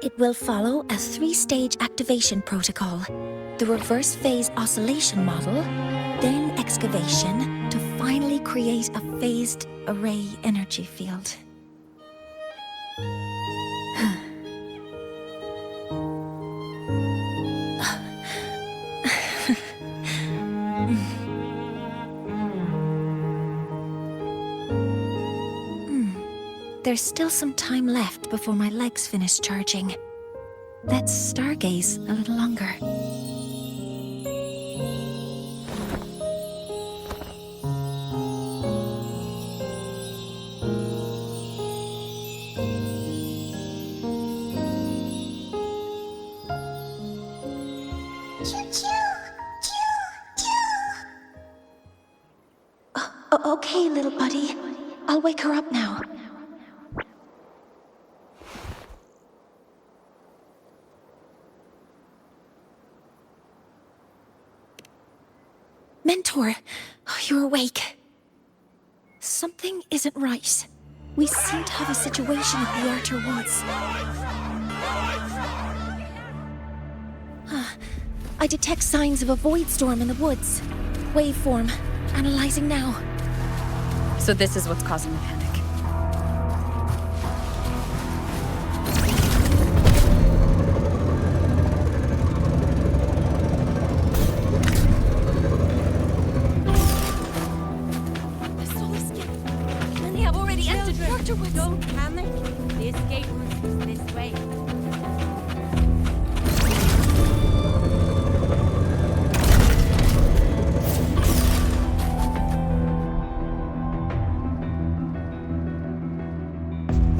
Speaker 3: It will follow a 3-stage activation protocol. The reverse phase oscillation model, then excavation, to finally create a phased array energy field. There's still some time left before my legs finish charging. Let's stargaze a little longer. Okay, little buddy. I'll wake her up now. Mentor, you're awake. Something isn't right. We seem to have a situation at the Outer Woods. I detect signs of a void storm in the woods. Waveform. Analyzing now.
Speaker 11: So this is what's causing the panic.
Speaker 9: Don't panic. The escape route is this way.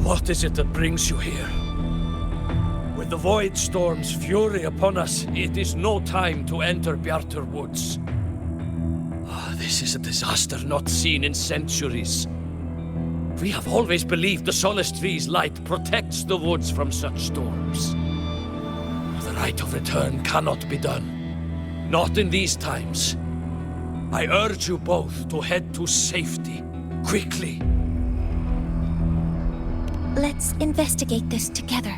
Speaker 10: What is it that brings you here? With the Void Storm's fury upon us, it is no time to enter Bjartur Woods. This is a disaster not seen in centuries. We have always believed the Solace Tree's light protects the woods from such storms. The rite of return cannot be done. Not in these times. I urge you both to head to safety, quickly.
Speaker 3: Let's investigate this together.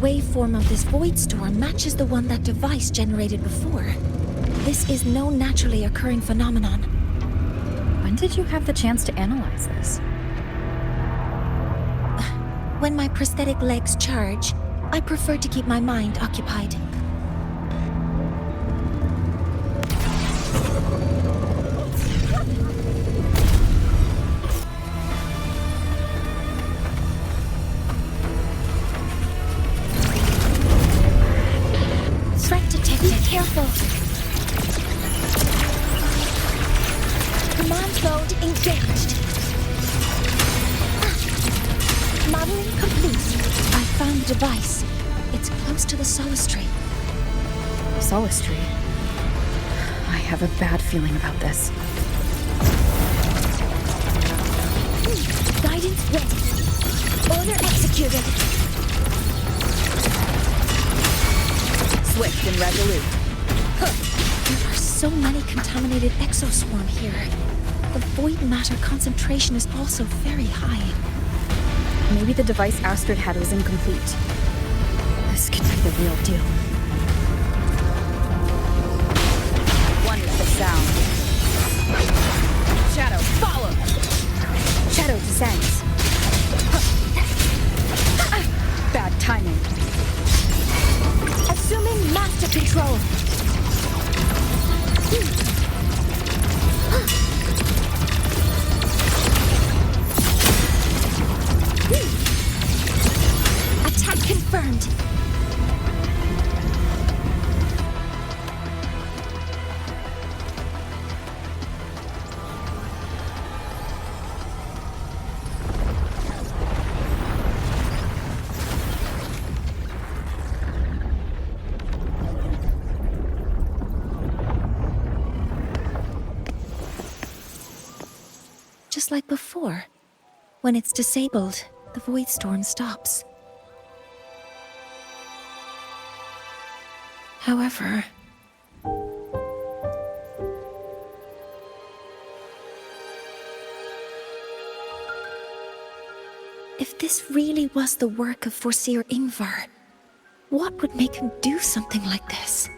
Speaker 3: waveform of this void storm matches the one that device generated before. This is no naturally occurring phenomenon.
Speaker 11: When did you have the chance to analyze this?
Speaker 3: When my prosthetic legs charge, I prefer to keep my mind occupied. Threat detected. Be careful. Command mode engaged. Modeling complete. I found the device. It's close to the Solace Tree.
Speaker 11: Solace Tree? I have a bad feeling about this.
Speaker 3: Guidance ready. Order executed.
Speaker 11: Swift and resolute.
Speaker 3: There are so many contaminated exoswarm here. The void matter concentration is also very high.
Speaker 11: Maybe the device Astrid had was incomplete. This could be the real deal. One with the sound. Shadow, follow! Shadow descends. Bad timing.
Speaker 3: Assuming master control. Attack confirmed. Just like before. When it's disabled, the void storm stops. However, if this really was the work of Foreseer Ingvar, what would make him do something like this?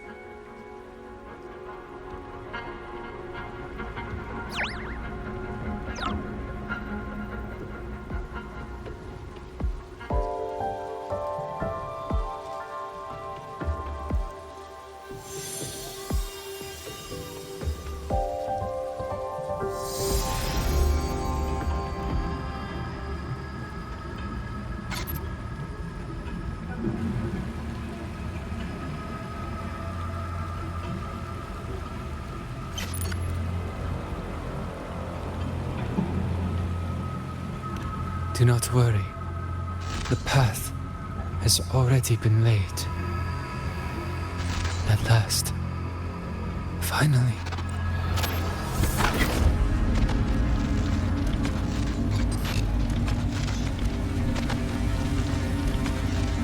Speaker 7: Do not worry. The path has already been laid. At last. Finally.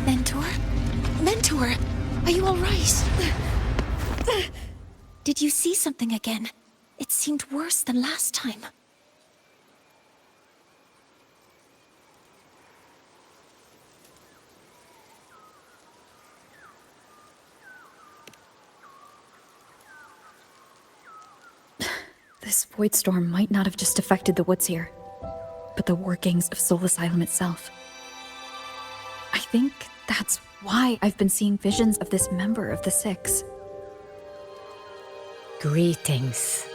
Speaker 3: Mentor? Mentor! Are you alright? Did you see something again? It seemed worse than last time.
Speaker 11: This void storm might not have just affected the woods here, but the workings of Soul Asylum itself. I think that's why I've been seeing visions of this member of the Six.
Speaker 9: Greetings.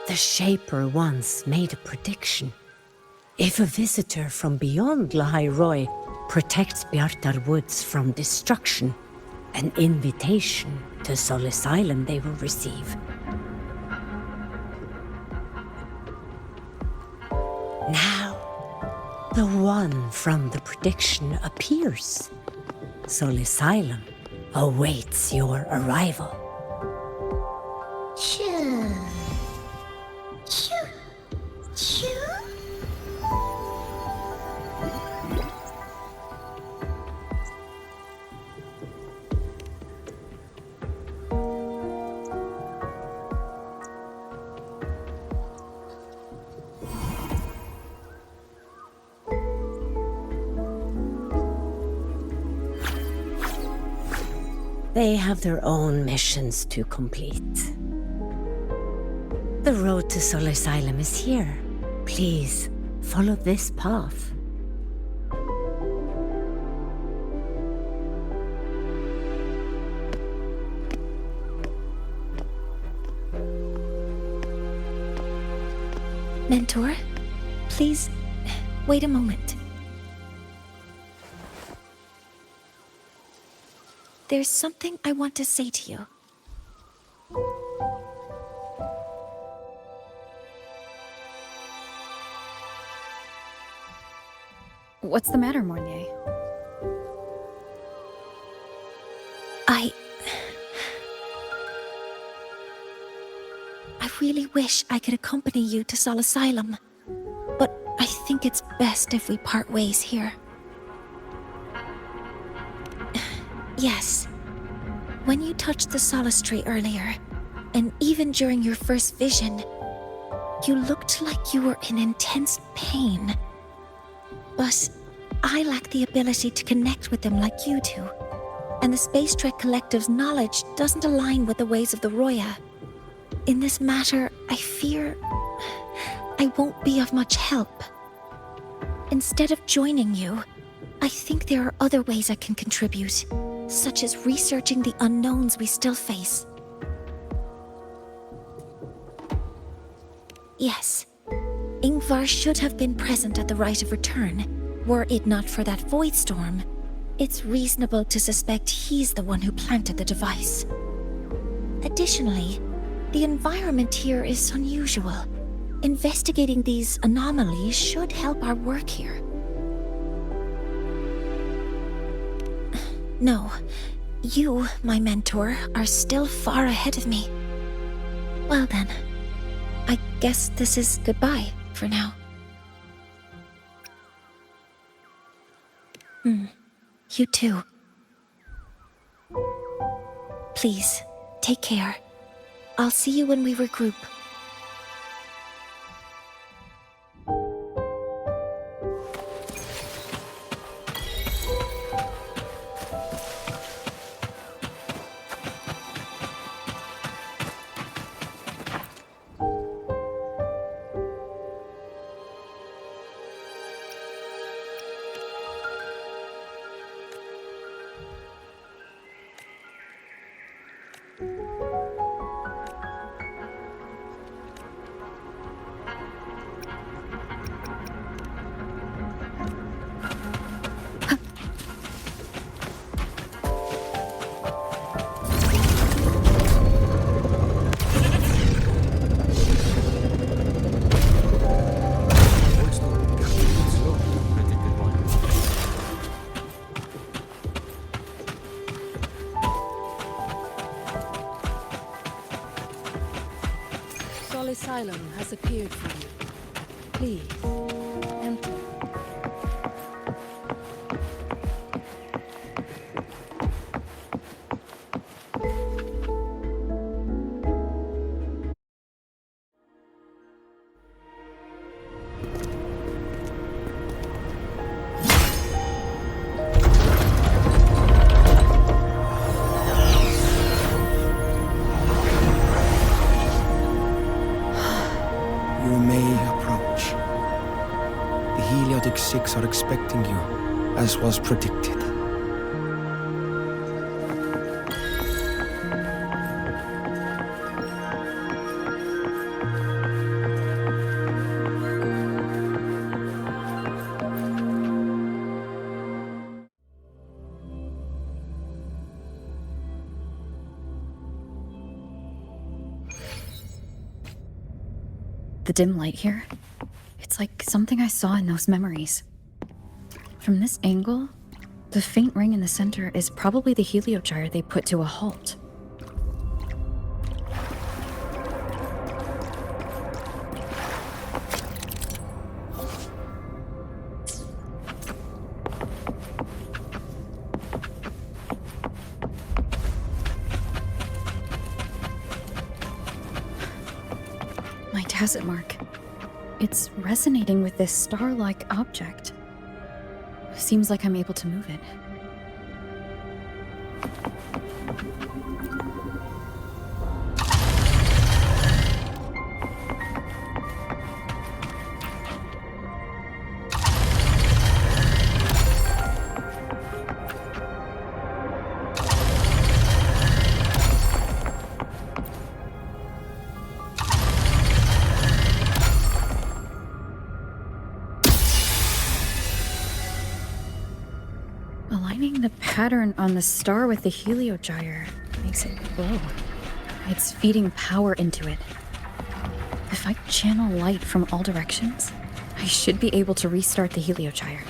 Speaker 9: The Shaper once made a prediction. If a visitor from beyond Lahai-Roi protects Bjartar Woods from destruction, an invitation to Soul Asylum they will receive. Now, the one from the prediction appears. Soul Asylum awaits your arrival.
Speaker 1: Choo. Choo. Choo.
Speaker 9: They have their own missions to complete. The road to Solar Asylum is here. Please, follow this path.
Speaker 3: Mentor, please, wait a moment. There's something I want to say to you.
Speaker 11: What's the matter, Mornye?
Speaker 3: I really wish I could accompany you to Sol Asylum, but I think it's best if we part ways here. Yes, when you touched the Solace Tree earlier, and even during your first vision, you looked like you were in intense pain. But I lack the ability to connect with them like you do, and the Space Trek Collective's knowledge doesn't align with the ways of the Roya. In this matter, I fear I won't be of much help. Instead of joining you, I think there are other ways I can contribute, such as researching the unknowns we still face. Yes, Ingvar should have been present at the Rite of Return. Were it not for that void storm, it's reasonable to suspect he's the one who planted the device. Additionally, the environment here is unusual. Investigating these anomalies should help our work here. No, you, my mentor, are still far ahead of me. Well then, I guess this is goodbye for now. You too. Please, take care. I'll see you when we regroup.
Speaker 12: Asylum has appeared for you. Please, enter.
Speaker 14: Six are expecting you, as was predicted.
Speaker 11: The dim light here? It's like something I saw in those memories. From this angle, the faint ring in the center is probably the heliogyre they put to a halt. My tacit mark. It's resonating with this star-like object. Seems like I'm able to move it. Finding the pattern on the star with the heliogyre makes it glow. It's feeding power into it. If I channel light from all directions, I should be able to restart the heliogyre.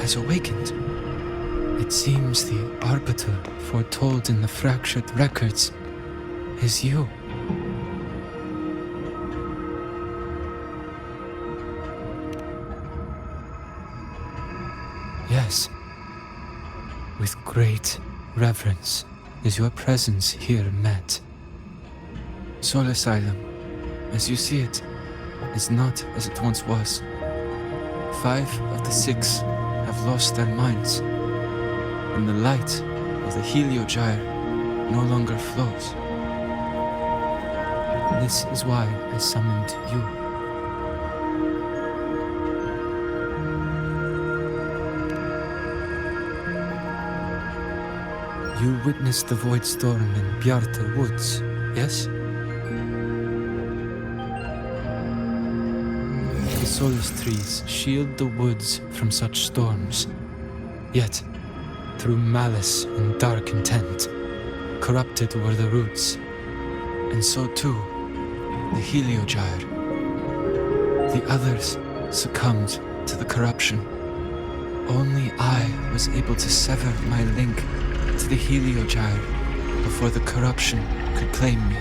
Speaker 7: Has awakened. It seems the arbiter foretold in the fractured records is you. Yes. With great reverence is your presence here met. Soul Asylum, as you see it, is not as it once was. 5 of the 6 have lost their minds, and the light of the heliogyre no longer flows. This is why I summoned you. You witnessed the void storm in Bjartar Woods, yes? The solace trees shield the woods from such storms. Yet, through malice and dark intent, corrupted were the roots. And so too, the heliogyre. The others succumbed to the corruption. Only I was able to sever my link to the heliogyre before the corruption could claim me.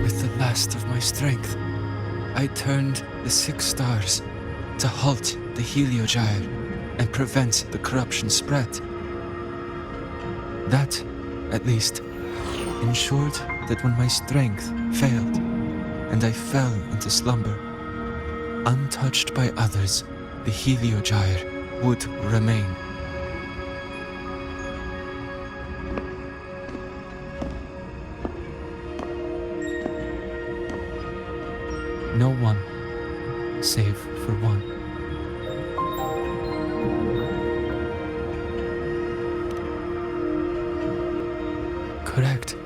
Speaker 7: With the last of my strength, I turned the 6 stars to halt the heliogyre and prevent the corruption spread. That, at least, ensured that when my strength failed and I fell into slumber, untouched by others, the heliogyre would remain. No one, save for one. Correct.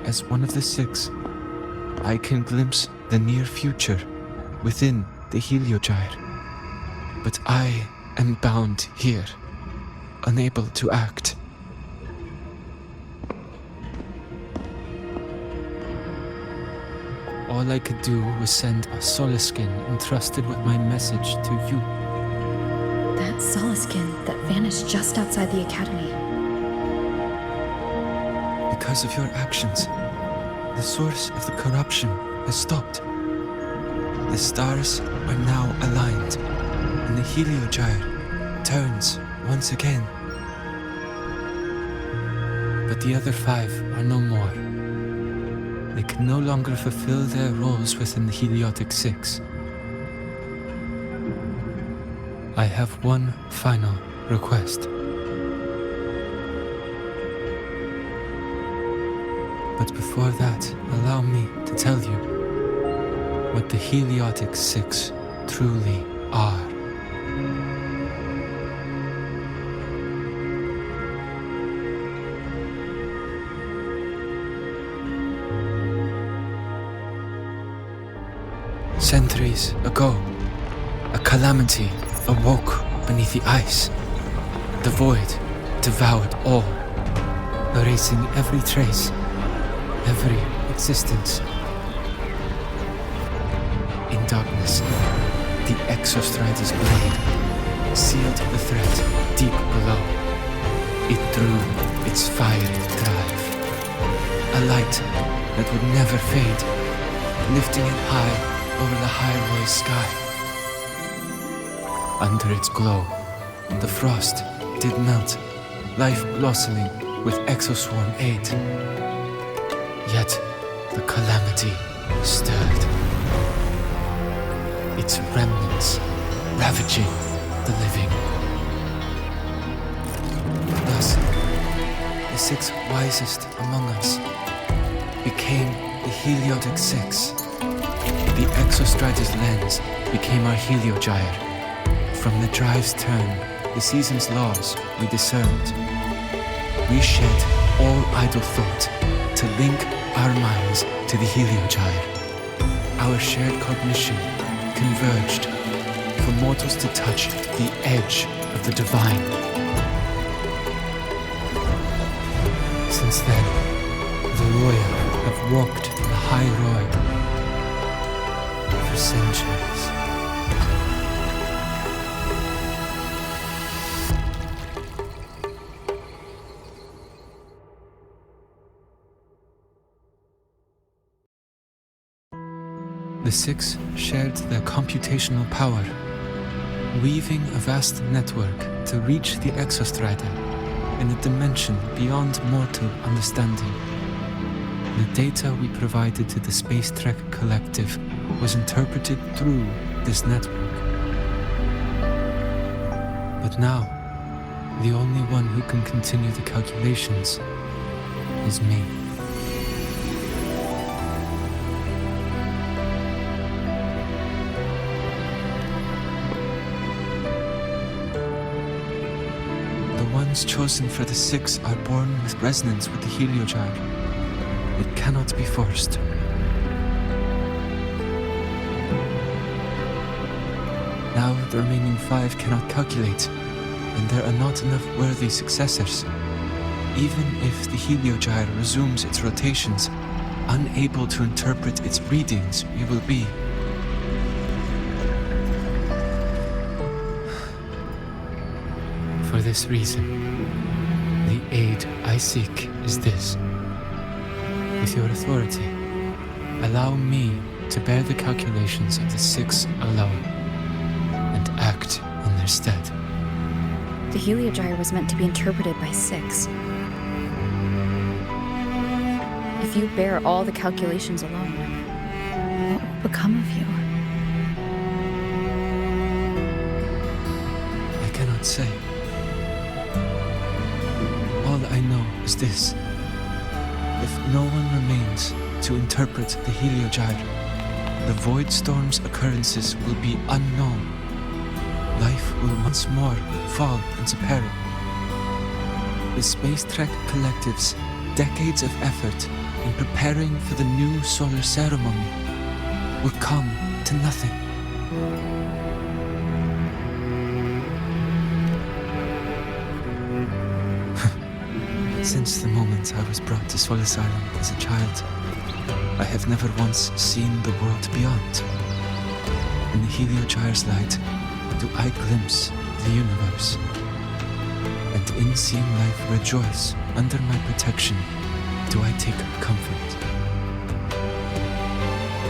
Speaker 7: As one of the 6, I can glimpse the near future within the heliogyre. But I am bound here, unable to act. All I could do was send a solaskin entrusted with my message to you.
Speaker 11: That Soliskin that vanished just outside the academy.
Speaker 7: Because of your actions, the source of the corruption has stopped. The stars are now aligned, and the Heliogyre turns once again. But the other 5 are no more. They can no longer fulfill their roles within the Heliotic 6. I have one final request. But before that, allow me to tell you what the Heliotic 6 truly are. Centuries ago, a calamity awoke beneath the ice. The void devoured all, erasing every trace, every existence. In darkness, the Exostrider's blade sealed the threat deep below. It drew its fiery drive, a light that would never fade, lifting it high over the Lahai-Roi sky. Under its glow, the frost did melt, life blossoming with exoswarm aid. Yet the calamity stirred, its remnants ravaging the living. Thus, the 6 wisest among us became the Heliotic 6. The Exostrider's lens became our Heliogyre. From the drive's turn, the season's laws we discerned. We shed all idle thought to link our minds to the Heliogyre. Our shared cognition converged for mortals to touch the edge of the divine. Since then, the Roya have walked the Lahai-Roi for centuries. The 6 shared their computational power, weaving a vast network to reach the Exostrider in a dimension beyond mortal understanding. The data we provided to the Space Trek Collective was interpreted through this network. But now, the only one who can continue the calculations is me. Chosen for the 6 are born with resonance with the Heliogyre. It cannot be forced. Now the remaining 5 cannot calculate, and there are not enough worthy successors. Even if the Heliogyre resumes its rotations, unable to interpret its readings, we will be. For this reason, the aid I seek is this. With your authority, allow me to bear the calculations of the 6 alone, and act on their stead.
Speaker 11: The Heliogyre was meant to be interpreted by 6. If you bear all the calculations alone, what will become of you?
Speaker 7: I cannot say. All I know is this. If no one remains to interpret the Heliogyre, the Void Storm's occurrences will be unknown. Life will once more fall into peril. The Space Trek Collective's decades of effort in preparing for the new solar ceremony will come to nothing. Since the moment I was brought to Solis Island as a child, I have never once seen the world beyond. In the Heliogyre's light, do I glimpse the universe. And in seeing life rejoice under my protection, do I take comfort.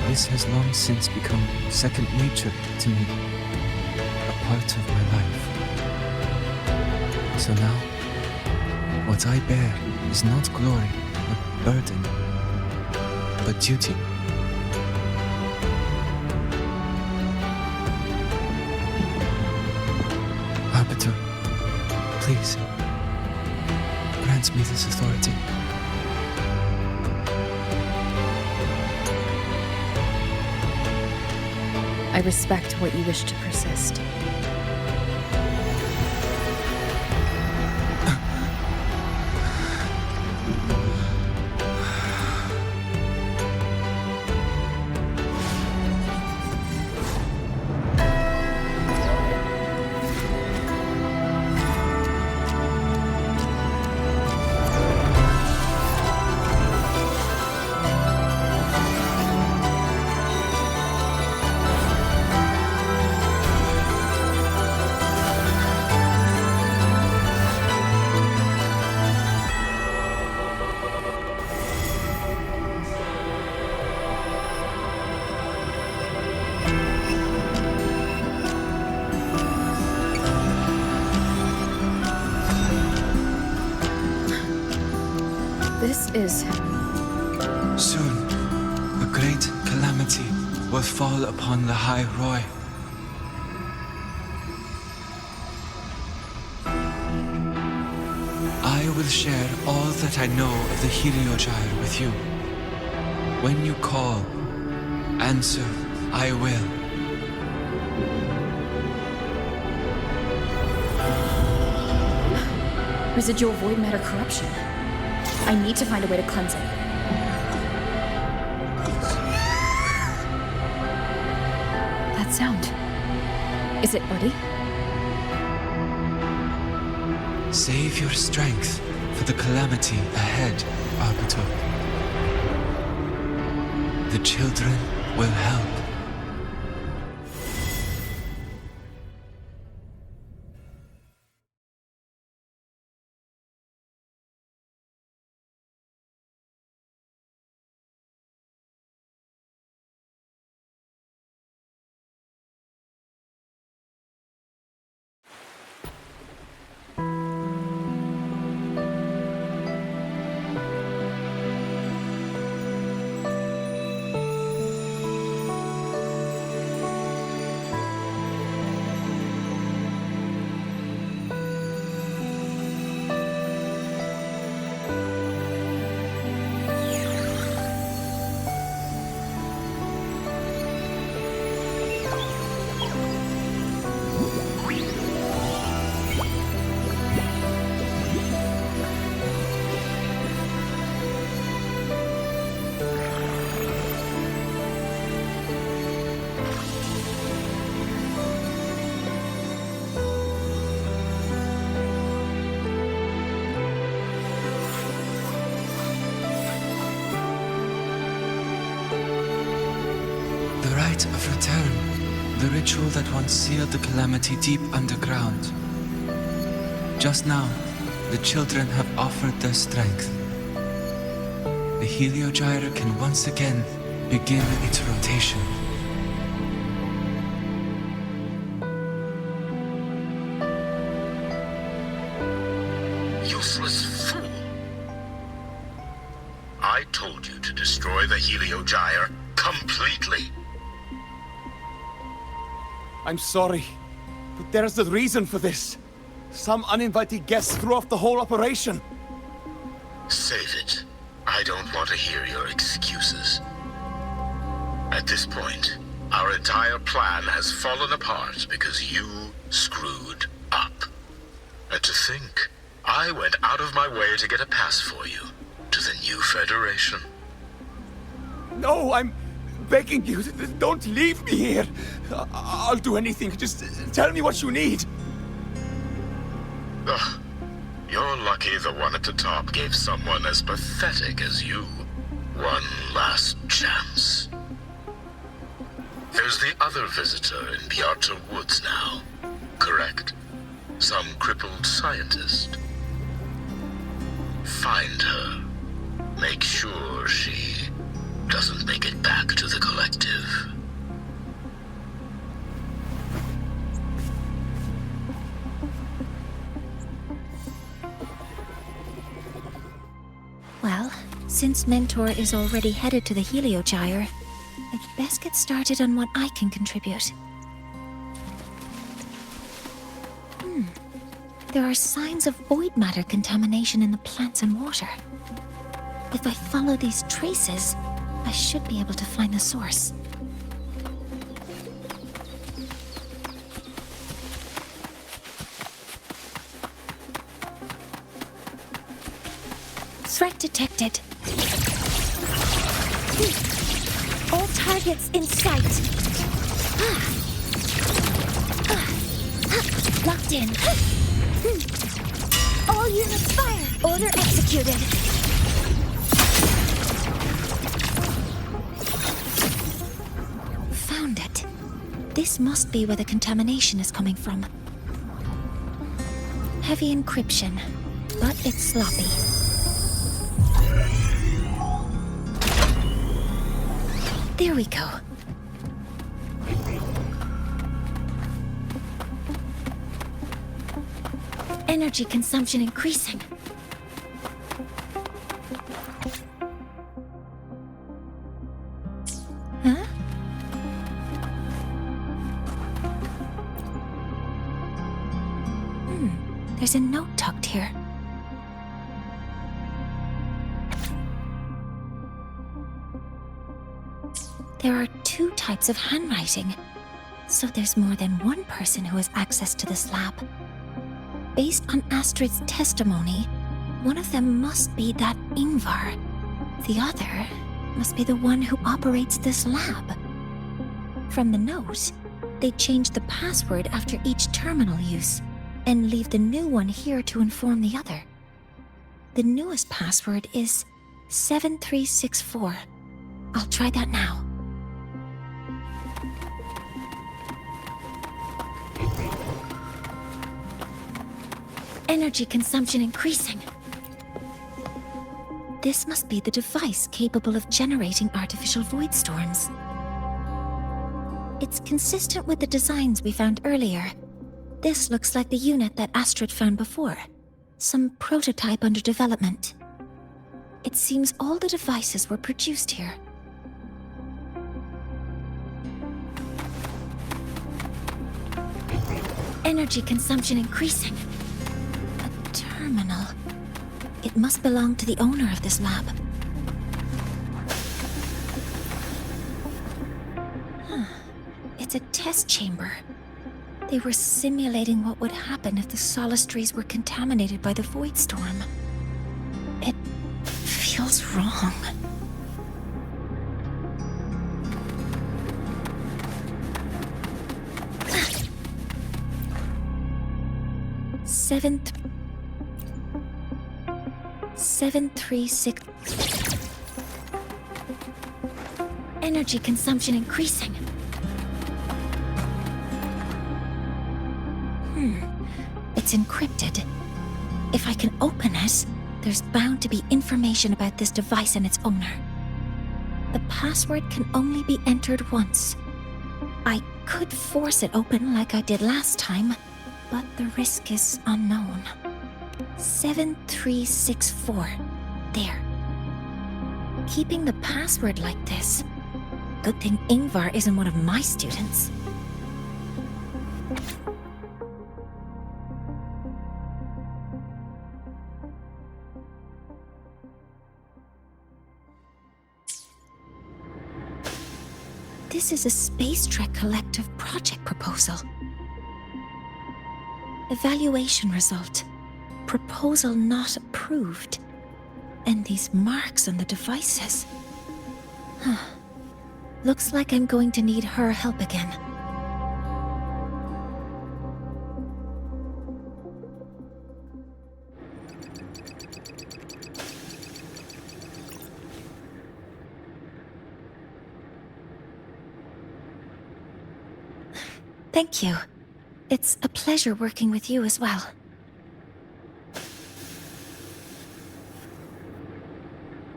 Speaker 7: This has long since become second nature to me, a part of my life. So now, what I bear is not glory or burden, but duty. Arbiter, please, grant me this authority.
Speaker 11: I respect what you wish to persist. This is...
Speaker 7: Soon, a great calamity will fall upon Lahai-Roi. I will share all that I know of the Heliogyre with you. When you call, answer, I will.
Speaker 11: residual void matter corruption. I need to find a way to cleanse it. That sound. Is it Buddy?
Speaker 7: Save your strength for the calamity ahead, Arbiter. The children will help. Of return, the ritual that once sealed the calamity deep underground. Just now, the children have offered their strength. The Heliogyre can once again begin its rotation.
Speaker 15: Useless fool! I told you to destroy the Heliogyre completely.
Speaker 8: I'm sorry, but there's a reason for this. Some uninvited guests threw off the whole operation.
Speaker 15: Save it. I don't want to hear your excuses. At this point, our entire plan has fallen apart because you screwed up. And to think, I went out of my way to get a pass for you to the new Federation.
Speaker 8: No, I'm begging you, don't leave me here. I'll do anything. Just tell me what you need.
Speaker 15: Ugh. You're lucky the one at the top gave someone as pathetic as you one last chance. There's the other visitor in Bjarta Woods now, correct? Some crippled scientist. Find her. Make sure she doesn't make it back to the collective.
Speaker 3: Well, since Mentor is already headed to the Heliogyre, I'd best get started on what I can contribute. There are signs of void matter contamination in the plants and water. If I follow these traces, I should be able to find the source. Threat detected. All targets in sight. Locked in. All units fire! Order executed. Found it. This must be where the contamination is coming from. Heavy encryption, but it's sloppy. There we go. Energy consumption increasing. Huh? There's a note tucked here. There are 2 types of handwriting, so there's more than one person who has access to this lab. Based on Astrid's testimony, one of them must be that Ingvar. The other must be the one who operates this lab. From the note, they change the password after each terminal use, and leave the new one here to inform the other. The newest password is 7364. I'll try that now. Energy consumption increasing. This must be the device capable of generating artificial void storms. It's consistent with the designs we found earlier. This looks like the unit that Astrid found before. Some prototype under development. It seems all the devices were produced here. Energy consumption increasing. Terminal. It must belong to the owner of this lab. It's a test chamber. They were simulating what would happen if the solistries were contaminated by the void storm. It feels wrong. Seventh 736. Energy consumption increasing. It's encrypted. If I can open it, there's bound to be information about this device and its owner. The password can only be entered once. I could force it open like I did last time, but the risk is unknown. 7364. There. Keeping the password like this. Good thing Ingvar isn't one of my students. This is a Space Trek Collective project proposal. Evaluation result. Proposal not approved. And these marks on the devices. Looks like I'm going to need her help again. Thank you. It's a pleasure working with you as well.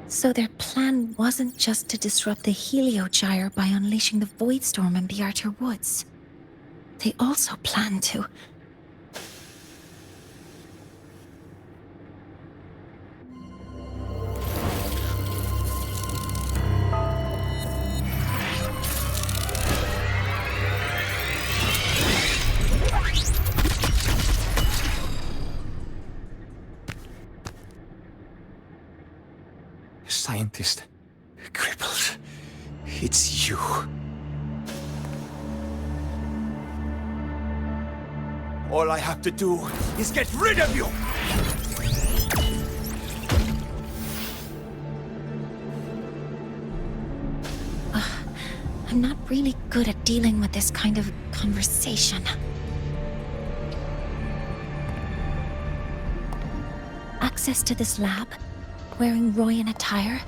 Speaker 3: So their plan wasn't just to disrupt the Heliogyre by unleashing the Voidstorm in Bjartur Woods. They also planned to...
Speaker 8: Scientist. Crippled. It's you. All I have to do is get rid of you!
Speaker 3: I'm not really good at dealing with this kind of conversation. Access to this lab? Wearing Royan attire?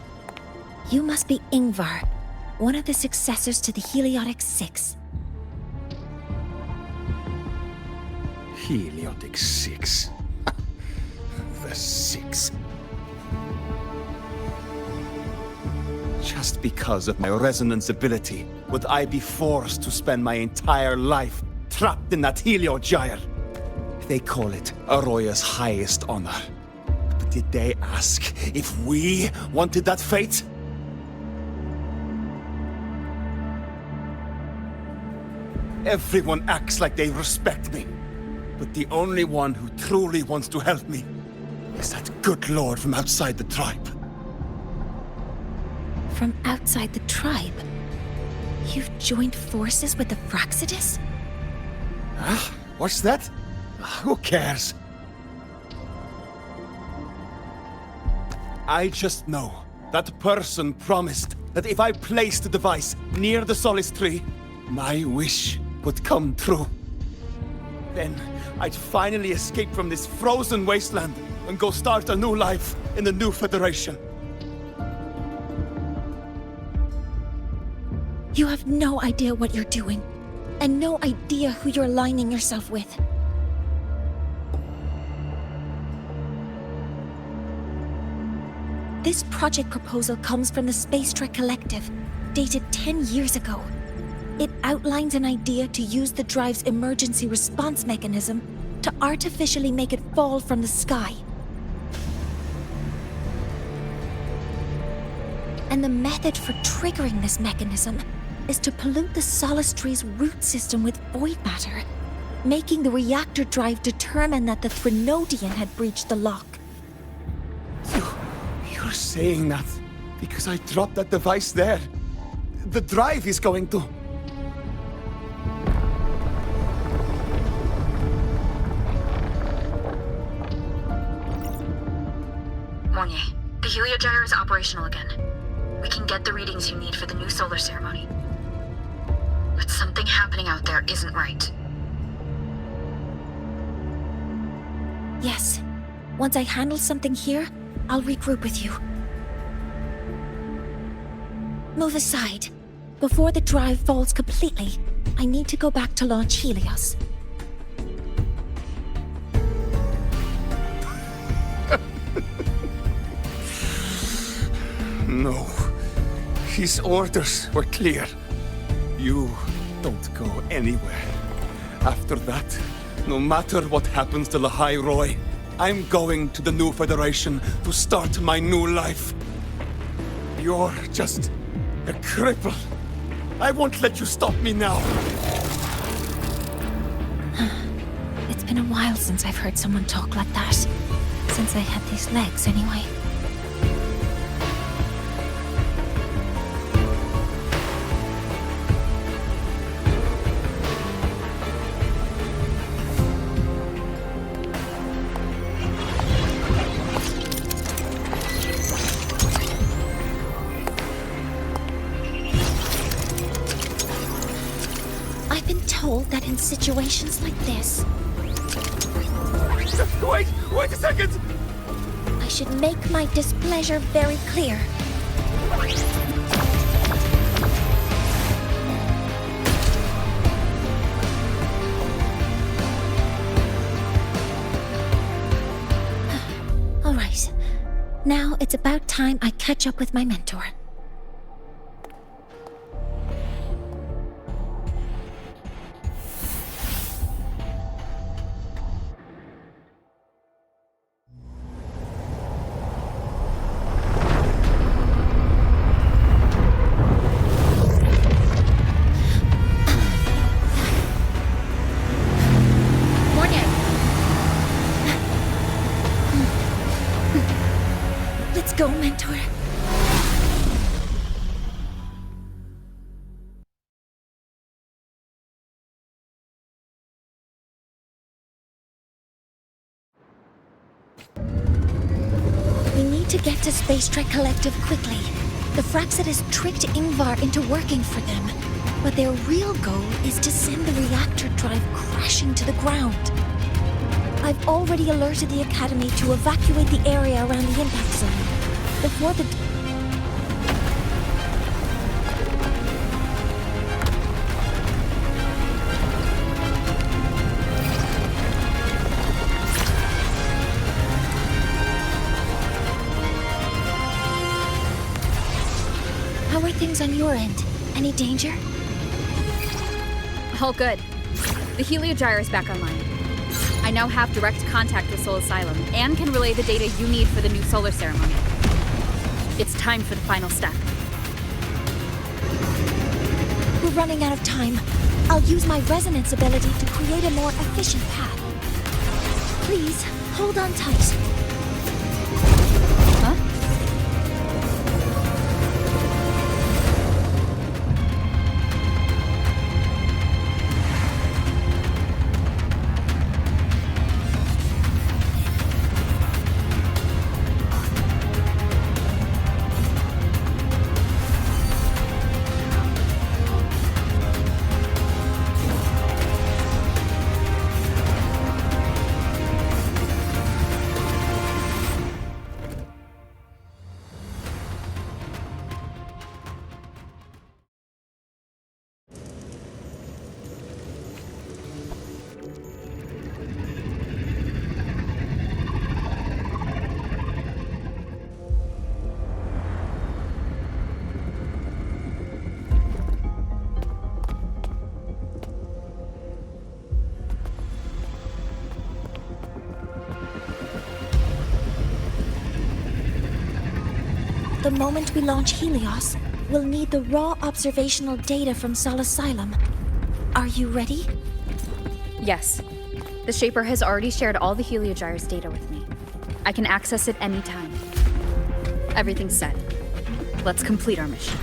Speaker 3: You must be Ingvar, one of the successors to the Heliotic Six.
Speaker 8: Heliotic Six. The Six. Just because of my resonance ability, would I be forced to spend my entire life trapped in that Heliogyre? They call it Aroya's highest honor. But did they ask if we wanted that fate? Everyone acts like they respect me. But the only one who truly wants to help me is that good lord from outside the tribe.
Speaker 3: From outside the tribe? You've joined forces with the Fraxidus?
Speaker 8: Huh? What's that? Who cares? I just know that person promised that if I placed the device near the Solace Tree, my wish would come true. Then I'd finally escape from this frozen wasteland and go start a new life in the new Federation.
Speaker 3: You have no idea what you're doing, and no idea who you're aligning yourself with. This project proposal comes from the Space Trek Collective, dated 10 years ago. It outlines an idea to use the drive's emergency response mechanism to artificially make it fall from the sky. And the method for triggering this mechanism is to pollute the Solace Tree's root system with void matter, making the reactor drive determine that the Threnodian had breached the lock.
Speaker 8: You're saying that because I dropped that device there. The drive is going to...
Speaker 11: Mornye, the Heliogyre is operational again. We can get the readings you need for the new solar ceremony. But something happening out there isn't right.
Speaker 3: Yes. Once I handle something here, I'll regroup with you. Move aside. Before the drive falls completely, I need to go back to launch Helios.
Speaker 8: No. His orders were clear. You don't go anywhere. After that, no matter what happens to Lahai-Roi, I'm going to the new Federation to start my new life. You're just a cripple. I won't let you stop me now.
Speaker 3: It's been a while since I've heard someone talk like that. Since I had these legs, anyway. That in situations like this...
Speaker 8: Wait a second!
Speaker 3: I should make my displeasure very clear. Now it's about time I catch up with my mentor. Let's go, mentor. We need to get to Space Trek Collective quickly. The Fraxidus tricked Ingvar into working for them, but their real goal is to send the reactor drive crashing to the ground. I've already alerted the Academy to evacuate the area around the impact zone. Before the... How are things on your end? Any danger?
Speaker 11: All good. The Heliogyre is back online. I now have direct contact with Sol Asylum and can relay the data you need for the new solar ceremony. It's time for the final step.
Speaker 3: We're running out of time. I'll use my resonance ability to create a more efficient path. Please, hold on tight.
Speaker 11: Huh?
Speaker 3: The moment we launch Helios, we'll need the raw observational data from Sol Asylum. Are you ready?
Speaker 11: Yes. The Shaper has already shared all the Heliogyre's data with me. I can access it anytime. Everything's set. Let's complete our mission.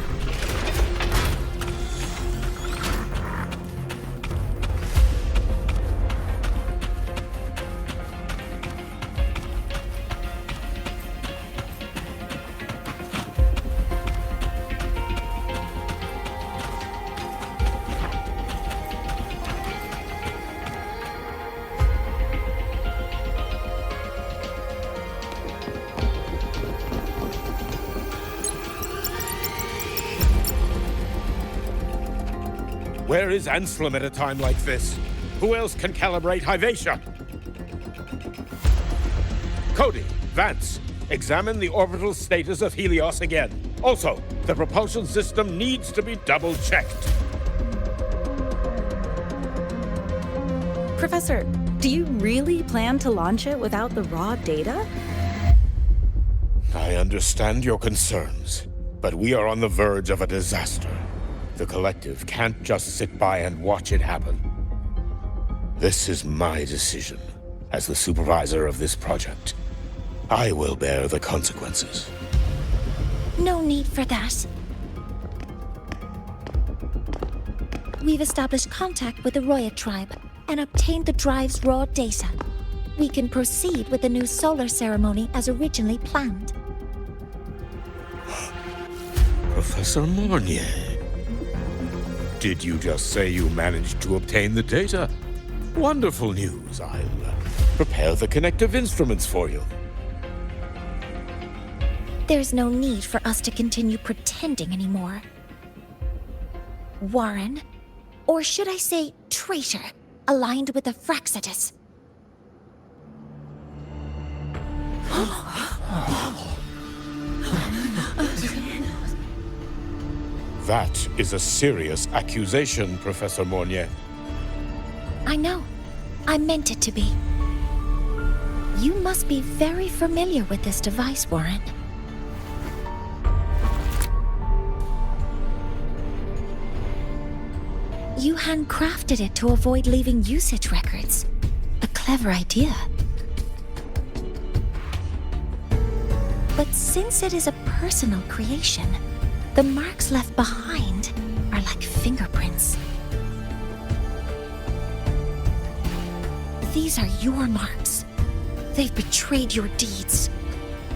Speaker 16: Where is Anselm at a time like this? Who else can calibrate Hyvatia? Cody, Vance, examine the orbital status of Helios again. Also, the propulsion system needs to be double-checked.
Speaker 2: Professor, do you really plan to launch it without the raw data?
Speaker 16: I understand your concerns, but we are on the verge of a disaster. The Collective can't just sit by and watch it happen. This is my decision, as the supervisor of this project. I will bear the consequences.
Speaker 3: No need for that. We've established contact with the Roya tribe and obtained the drive's raw data. We can proceed with the new solar ceremony as originally planned.
Speaker 16: Professor Mornye, did you just say you managed to obtain the data? Wonderful news. I'll prepare the connective instruments for you.
Speaker 3: There's no need for us to continue pretending anymore. Warren, or should I say traitor, aligned with the Fraxidus.
Speaker 16: That is a serious accusation, Professor Mornye.
Speaker 3: I know. I meant it to be. You must be very familiar with this device, Warren. You handcrafted it to avoid leaving usage records. A clever idea. But since it is a personal creation, the marks left behind are like fingerprints. These are your marks. They've betrayed your deeds.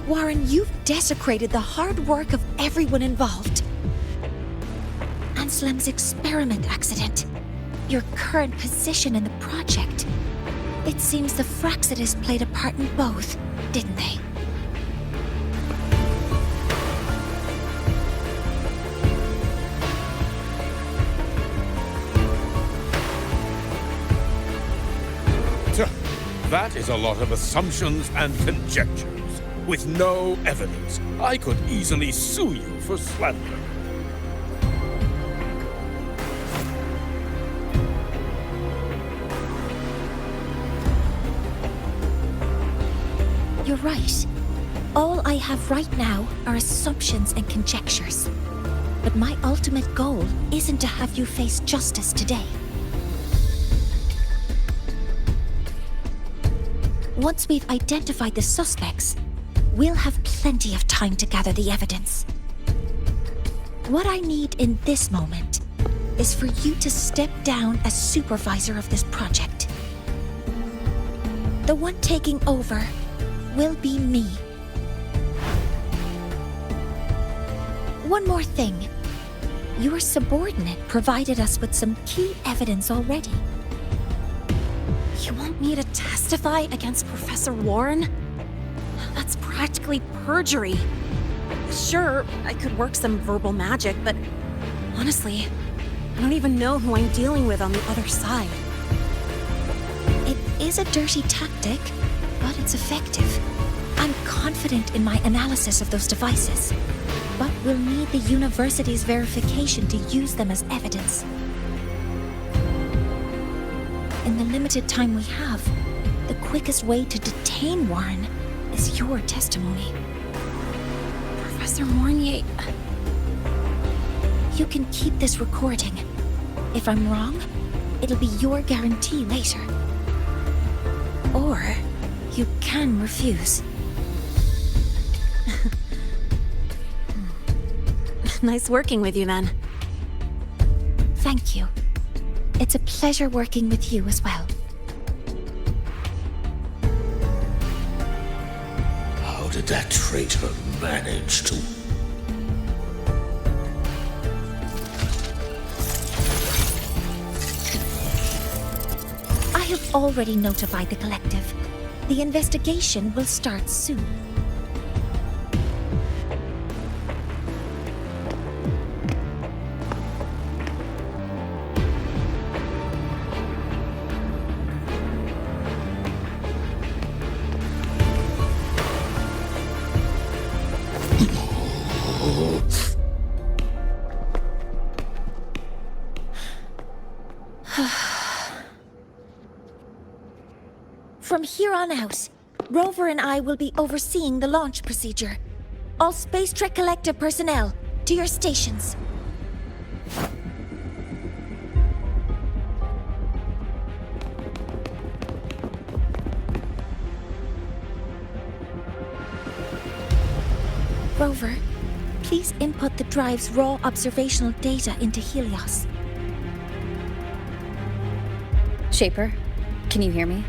Speaker 3: Warren, you've desecrated the hard work of everyone involved. Anslem's experiment accident, your current position in the project. It seems the Fraxidus played a part in both, didn't they?
Speaker 16: That is a lot of assumptions and conjectures, with no evidence. I could easily sue you for slander.
Speaker 3: You're right. All I have right now are assumptions and conjectures. But my ultimate goal isn't to have you face justice today. Once we've identified the suspects, we'll have plenty of time to gather the evidence. What I need in this moment is for you to step down as supervisor of this project. The one taking over will be me. One more thing. Your subordinate provided us with some key evidence already.
Speaker 5: You want me to testify against Professor Warren? That's practically perjury. Sure, I could work some verbal magic, but honestly, I don't even know who I'm dealing with on the other side.
Speaker 3: It is a dirty tactic, but it's effective. I'm confident in my analysis of those devices, but we'll need the university's verification to use them as evidence. In the limited time we have, the quickest way to detain Warren is your testimony.
Speaker 5: Professor Mornye...
Speaker 3: You can keep this recording. If I'm wrong, it'll be your guarantee later. Or you can refuse.
Speaker 5: Nice working with you, then.
Speaker 3: Thank you. It's a pleasure working with you as well.
Speaker 15: How did that traitor manage to...
Speaker 3: I have already notified the collective. The investigation will start soon. From here on out, Rover and I will be overseeing the launch procedure. All Space Trek Collective personnel, to your stations. Rover, please input the drive's raw observational data into Helios.
Speaker 11: Shaper, can you hear me?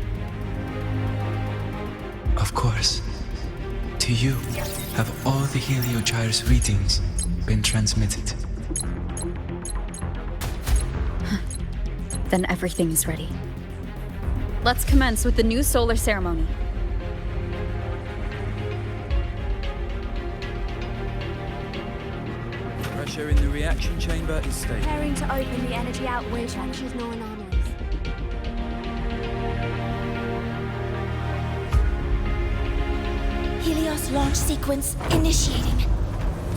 Speaker 7: Of course. To you, have all the Heliogyre's readings been transmitted?
Speaker 11: Then everything is ready. Let's commence with the new solar ceremony.
Speaker 17: Pressure in the reaction chamber is stable.
Speaker 18: Preparing to open the energy outward structures, no anomalies.
Speaker 3: Helios launch sequence initiating.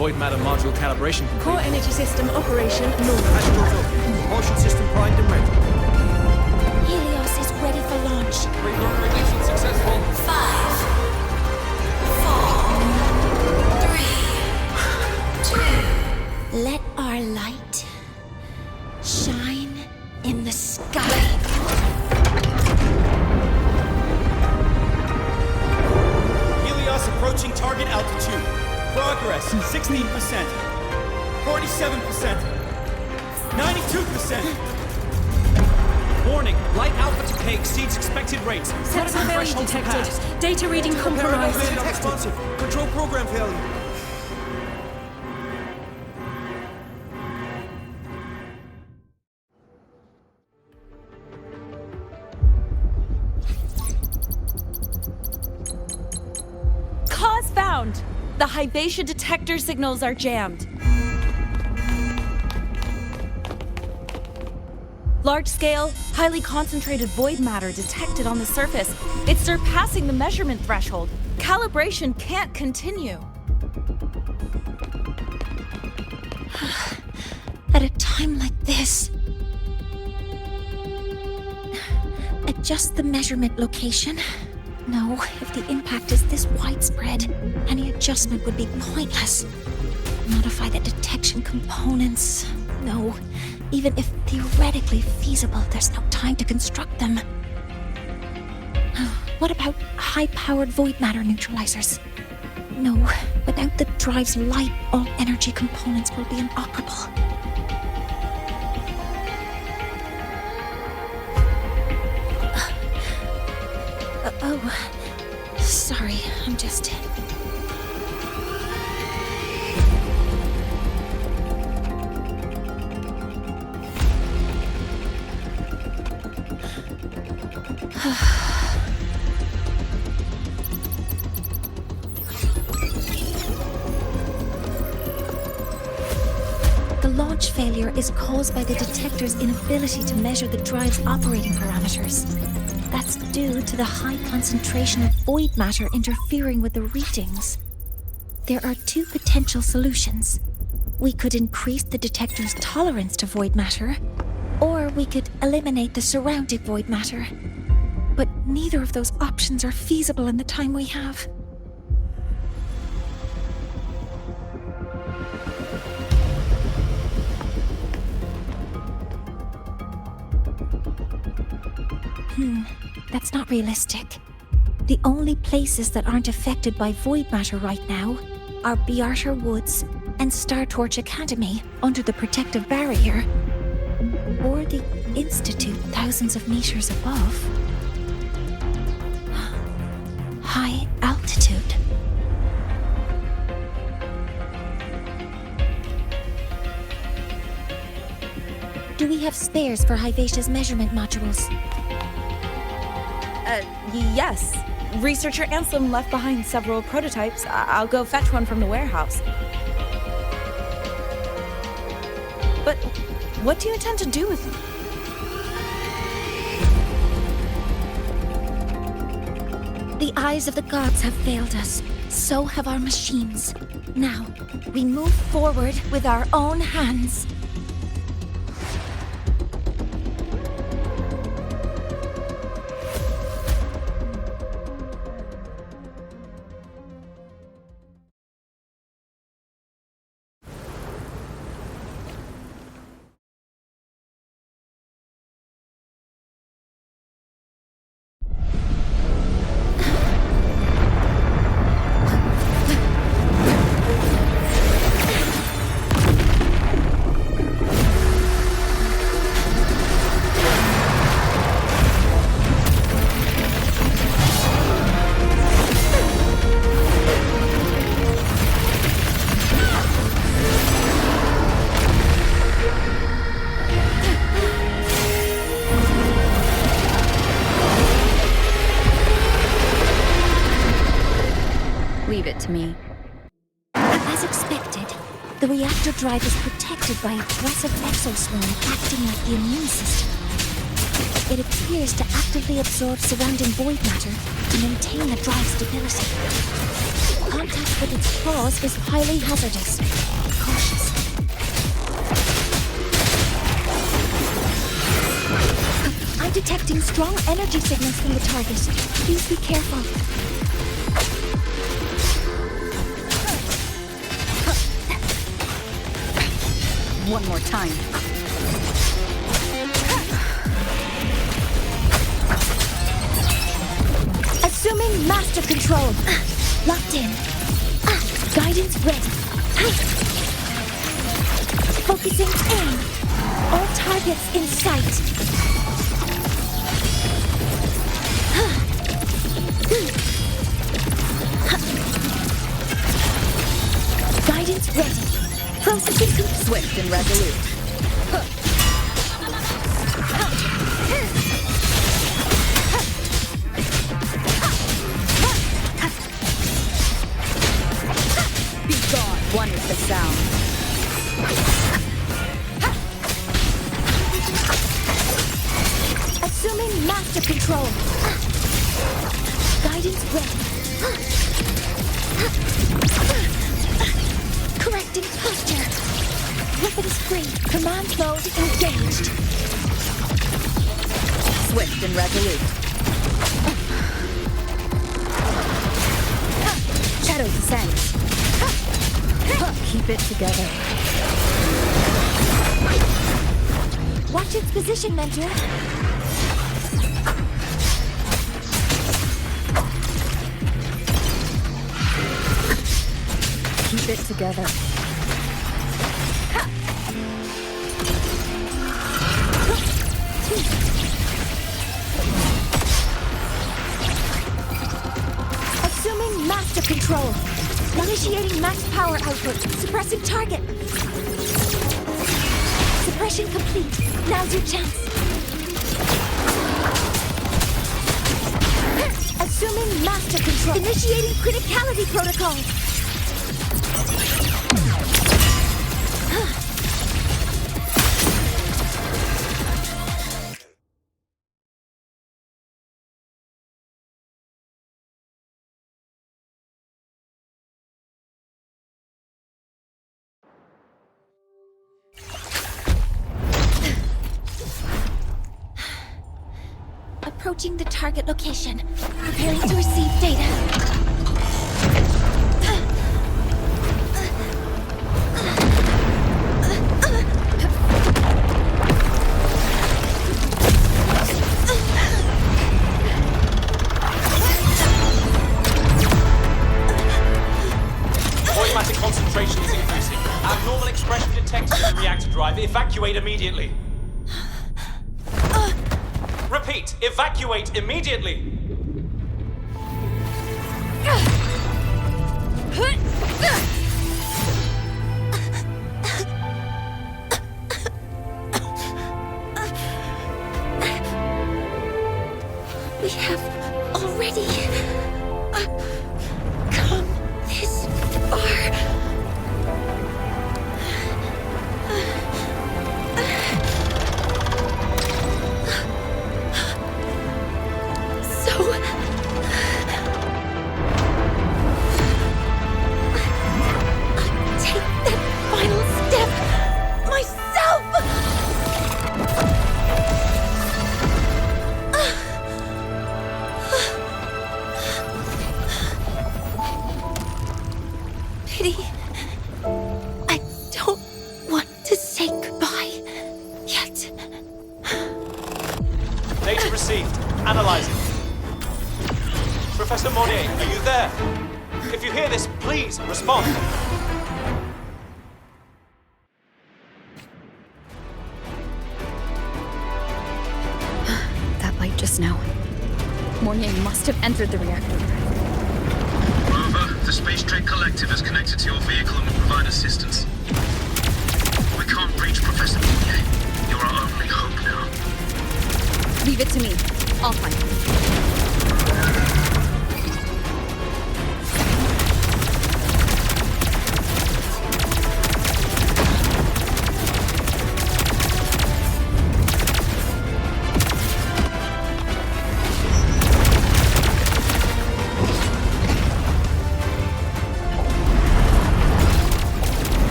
Speaker 17: void matter module calibration complete.
Speaker 5: Core energy system operation normal.
Speaker 17: Astros open. Propulsion system primed and ready.
Speaker 3: Helios is ready for launch.
Speaker 17: Reconfiguration successful.
Speaker 3: 5, 4, 3, 2. Let our light shine in the sky.
Speaker 17: Helios approaching target altitude. Progress 16%. 47%. 92%. Warning, light alpha decay exceeds expected rates.
Speaker 5: Sensor failure detected. Data reading compromised.
Speaker 17: Unresponsive. Control program failure.
Speaker 19: Cause found! The Lahai-Roi detector signals are jammed. Large-scale, highly concentrated void matter detected on the surface. It's surpassing the measurement threshold. Calibration can't continue.
Speaker 3: At a time like this. Adjust the measurement location. No, if the impact is this widespread, any adjustment would be pointless. Modify the detection components. No, even if theoretically feasible, there's no time to construct them. What about high-powered void matter neutralizers? No, without the drive's light, all energy components will be inoperable. Oh, sorry, I'm just... The launch failure is caused by the detector's inability to measure the drive's operating parameters. That's due to the high concentration of void matter interfering with the readings. There are two potential solutions. We could increase the detector's tolerance to void matter, or we could eliminate the surrounding void matter. But neither of those options are feasible in the time we have. That's not realistic. The only places that aren't affected by void matter right now are Bearter Woods and Star Torch Academy under the protective barrier, or the Institute thousands of meters above. High altitude. Do we have spares for Lahai-Roi's measurement modules?
Speaker 19: Yes. Researcher Anselm left behind several prototypes. I'll go fetch one from the warehouse. But what do you intend to do with them?
Speaker 3: The eyes of the gods have failed us. So have our machines. Now, we move forward with our own hands.
Speaker 11: Leave it to me.
Speaker 3: As expected, the reactor drive is protected by aggressive exoswarm acting like the immune system. It appears to actively absorb surrounding void matter to maintain the drive's stability. Contact with its claws is highly hazardous. Be cautious. I'm detecting strong energy signals from the target. Please be careful.
Speaker 19: One more time.
Speaker 3: Assuming master control. Locked in. Guidance ready. Focusing in. All targets in sight. Guidance ready. Processing
Speaker 19: swift and resolute. Be gone. One is the sound.
Speaker 3: Assuming master control. Guidance ready. Correcting posture. Weapons free. Command mode engaged.
Speaker 19: Swift and resolute. Shadow descends. Keep it together.
Speaker 3: Watch its position, Mentor.
Speaker 19: Keep it together.
Speaker 3: Assuming master control. Initiating max power output. Suppressing target. Suppression complete. Now's your chance. Assuming master control. Initiating criticality protocol. Approaching the target location. Preparing to receive data.
Speaker 17: Automatic concentration is increasing. Abnormal expression detected in the reactor drive. Evacuate immediately. Repeat, evacuate immediately!
Speaker 3: We have already come this far.
Speaker 17: Data received. Analyzing. Professor Mornye, are you there? If you hear this, please respond.
Speaker 11: That light just now. Mornye must have entered the reactor.
Speaker 20: Rover, the Space Trade Collective is connected to your vehicle and will provide assistance. We can't reach Professor Mornye. You're our only hope now.
Speaker 19: Leave it to me. I'll find him.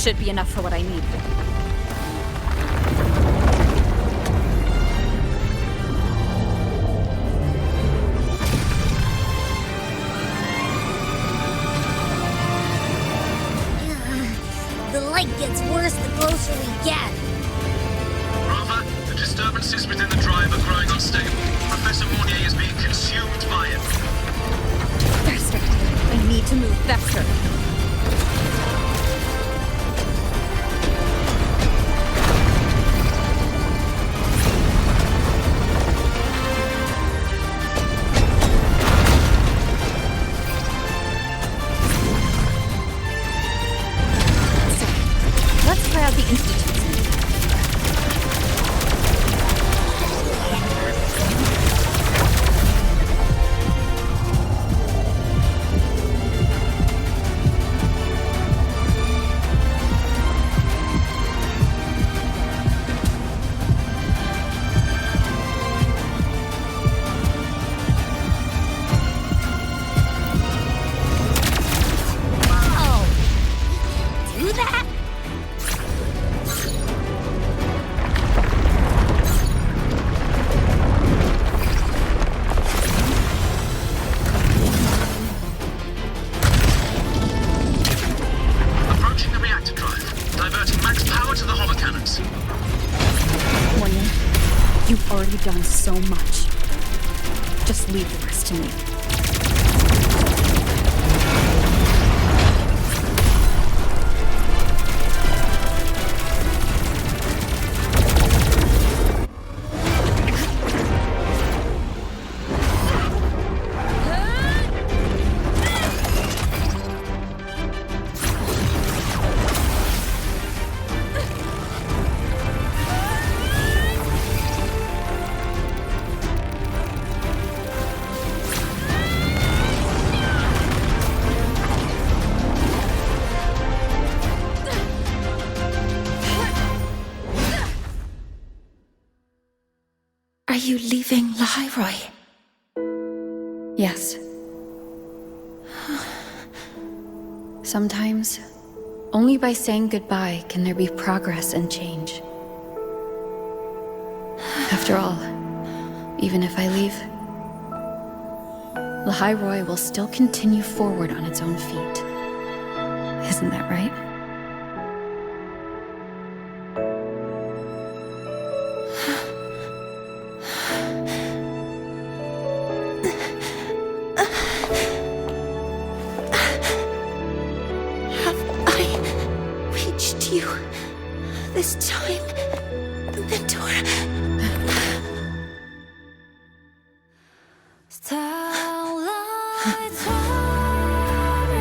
Speaker 11: should be enough for what I need.
Speaker 1: The light gets worse the closer we get.
Speaker 20: Rover, the disturbances within the drive are growing unstable. Professor Mornye is being consumed by it.
Speaker 11: Faster! I need to move faster. Let's try out the Institute's.
Speaker 1: Do that?
Speaker 20: Approaching the reactor drive. Diverting max power to the holocannons.
Speaker 11: Mornye, you've already done so much. Just leave the rest to me.
Speaker 3: Are you leaving Lahai-Roi?
Speaker 11: Yes. Sometimes, only by saying goodbye can there be progress and change. After all, even if I leave, Lahai-Roi will still continue forward on its own feet. Isn't that right?
Speaker 3: You this time, Mentor.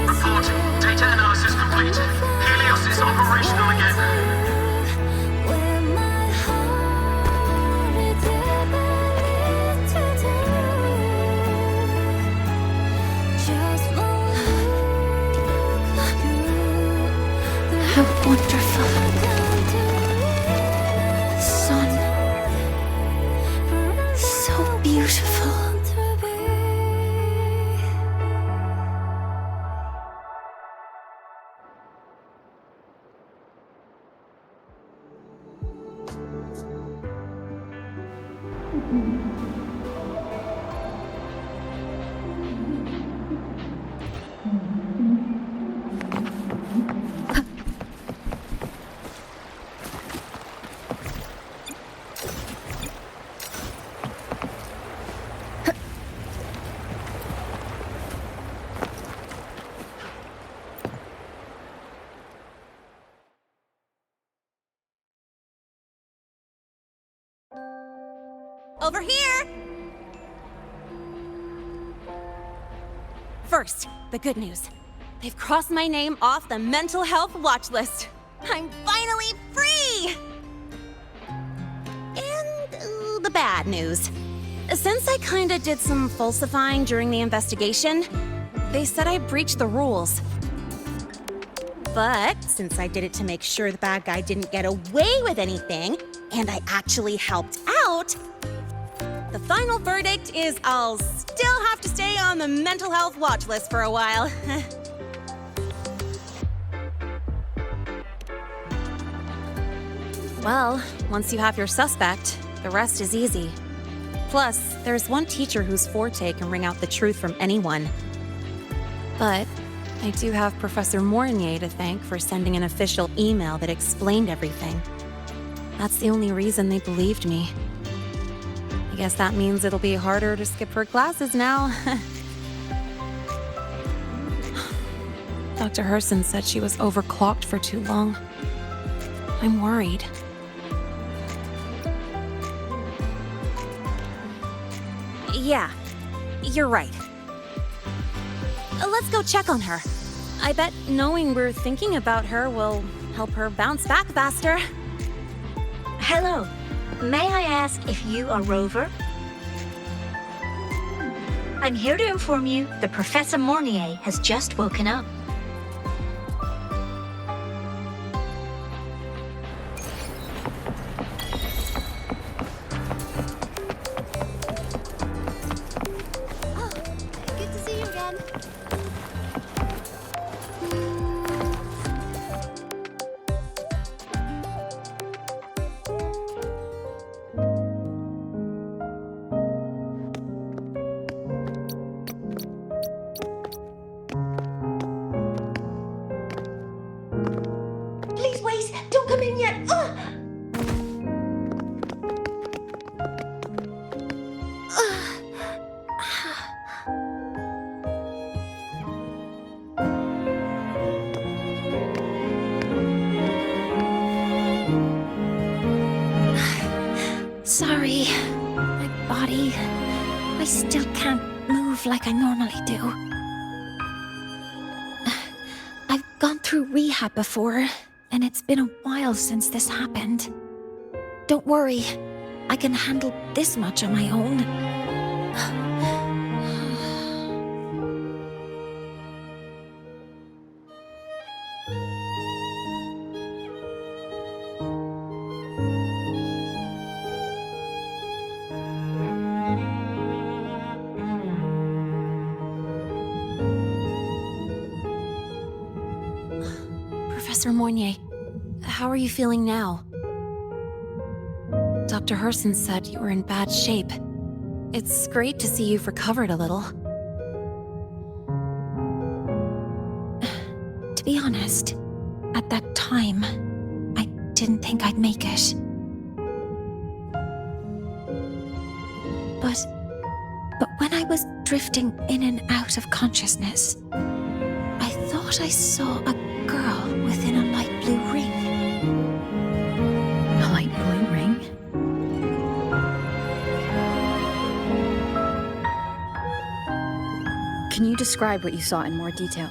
Speaker 20: Report. Data analysis complete. Helios is operational again.
Speaker 3: How wonderful. Sun. So beautiful.
Speaker 2: Over here! First, the good news. They've crossed my name off the mental health watch list. I'm finally free! And the bad news. Since I kinda did some falsifying during the investigation, they said I breached the rules. But since I did it to make sure the bad guy didn't get away with anything, and I actually helped out, the final verdict is I'll still have to stay on the mental health watch list for a while. Well, once you have your suspect, the rest is easy. Plus, there's one teacher whose forte can wring out the truth from anyone. But I do have Professor Mornye to thank for sending an official email that explained everything. That's the only reason they believed me. I guess that means it'll be harder to skip her classes now. Dr. Herson said she was overclocked for too long. I'm worried. Yeah, you're right. Let's go check on her. I bet knowing we're thinking about her will help her bounce back faster.
Speaker 3: Hello. May I ask if you are Rover? I'm here to inform you that Professor Mornye has just woken up.
Speaker 1: Good to see you again.
Speaker 3: Please wait! Don't come in yet! Sorry. My body... I still can't move like I normally do. I've gone through rehab before, and it's been a while since this happened. Don't worry. I can handle this much on my own.
Speaker 2: Professor Mornye, how are you feeling now? Dr. Herson said you were in bad shape. It's great to see you've recovered a little.
Speaker 3: To be honest, at that time, I didn't think I'd make it. But when I was drifting in and out of consciousness, I thought I saw a girl within a light blue ring.
Speaker 11: A light blue ring? Can you describe what you saw in more detail?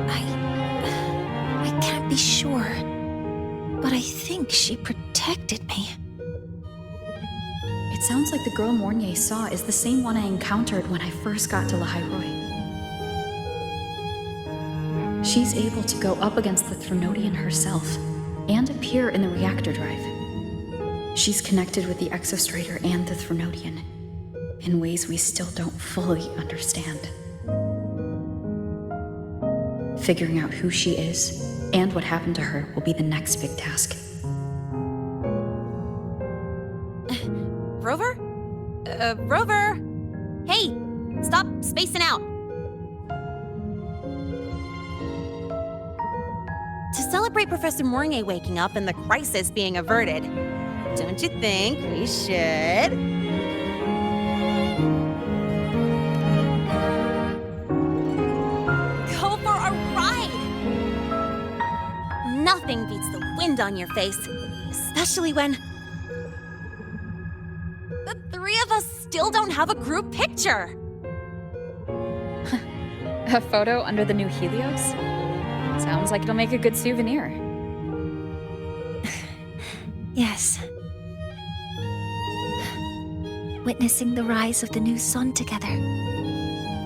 Speaker 3: I can't be sure, but I think she protected me.
Speaker 11: It sounds like the girl Mornye saw is the same one I encountered when I first got to Lahai-Roi. She's able to go up against the Threnodian herself and appear in the reactor drive. She's connected with the Exostrator and the Threnodian in ways we still don't fully understand. Figuring out who she is and what happened to her will be the next big task.
Speaker 2: Rover? Rover! Hey! Stop spacing out! To celebrate Professor Mornye waking up and the crisis being averted, don't you think we should? Go for a ride! Nothing beats the wind on your face, especially when the three of us still don't have a group picture.
Speaker 11: A photo under the new Helios? Sounds like it'll make a good souvenir.
Speaker 3: Yes. Witnessing the rise of the new sun together.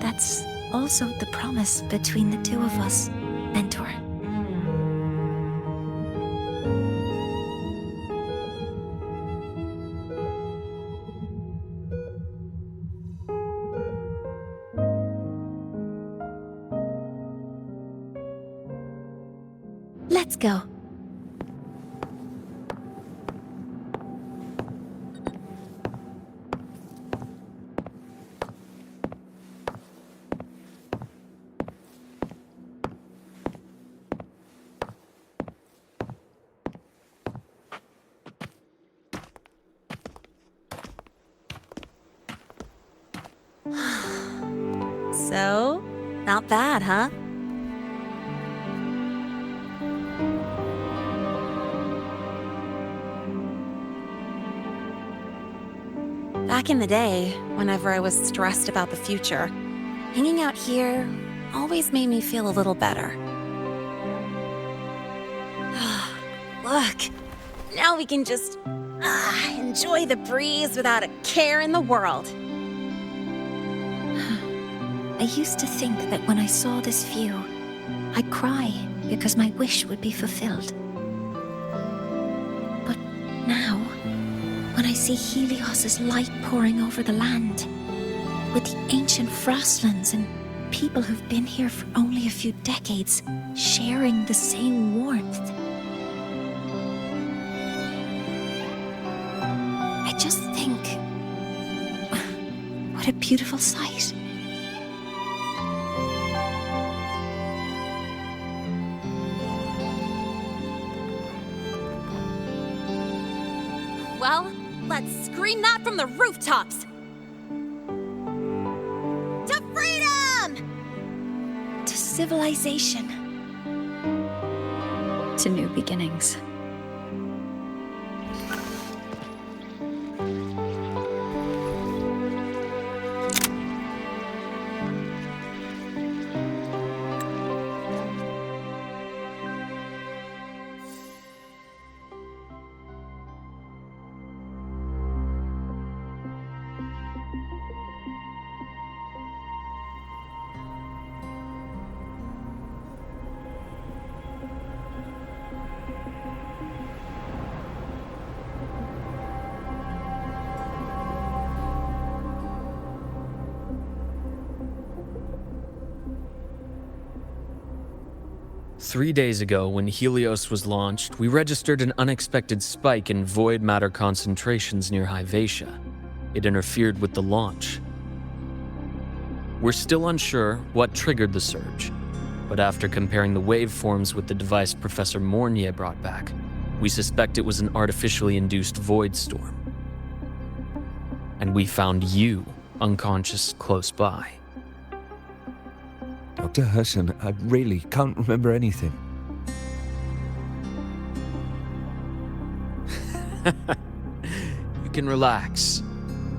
Speaker 3: That's also the promise between the two of us, Mentor. Let's go.
Speaker 2: So, not bad, huh? Back in the day, whenever I was stressed about the future, hanging out here always made me feel a little better. Look, now we can just enjoy the breeze without a care in the world.
Speaker 3: I used to think that when I saw this view, I'd cry because my wish would be fulfilled. But now, when I see Helios's light pouring over the land, with the ancient frostlands and people who've been here for only a few decades sharing the same warmth, I just think, what a beautiful sight.
Speaker 2: Well, let's scream that from the rooftops! To freedom!
Speaker 3: To civilization.
Speaker 11: To new beginnings.
Speaker 21: Three days ago, when Helios was launched, we registered an unexpected spike in void matter concentrations near Lahai-Roi. It interfered with the launch. We're still unsure what triggered the surge, but after comparing the waveforms with the device Professor Mornye brought back, we suspect it was an artificially induced void storm. And we found you unconscious close by.
Speaker 14: Dr. Herson, I really can't remember anything.
Speaker 21: You can relax.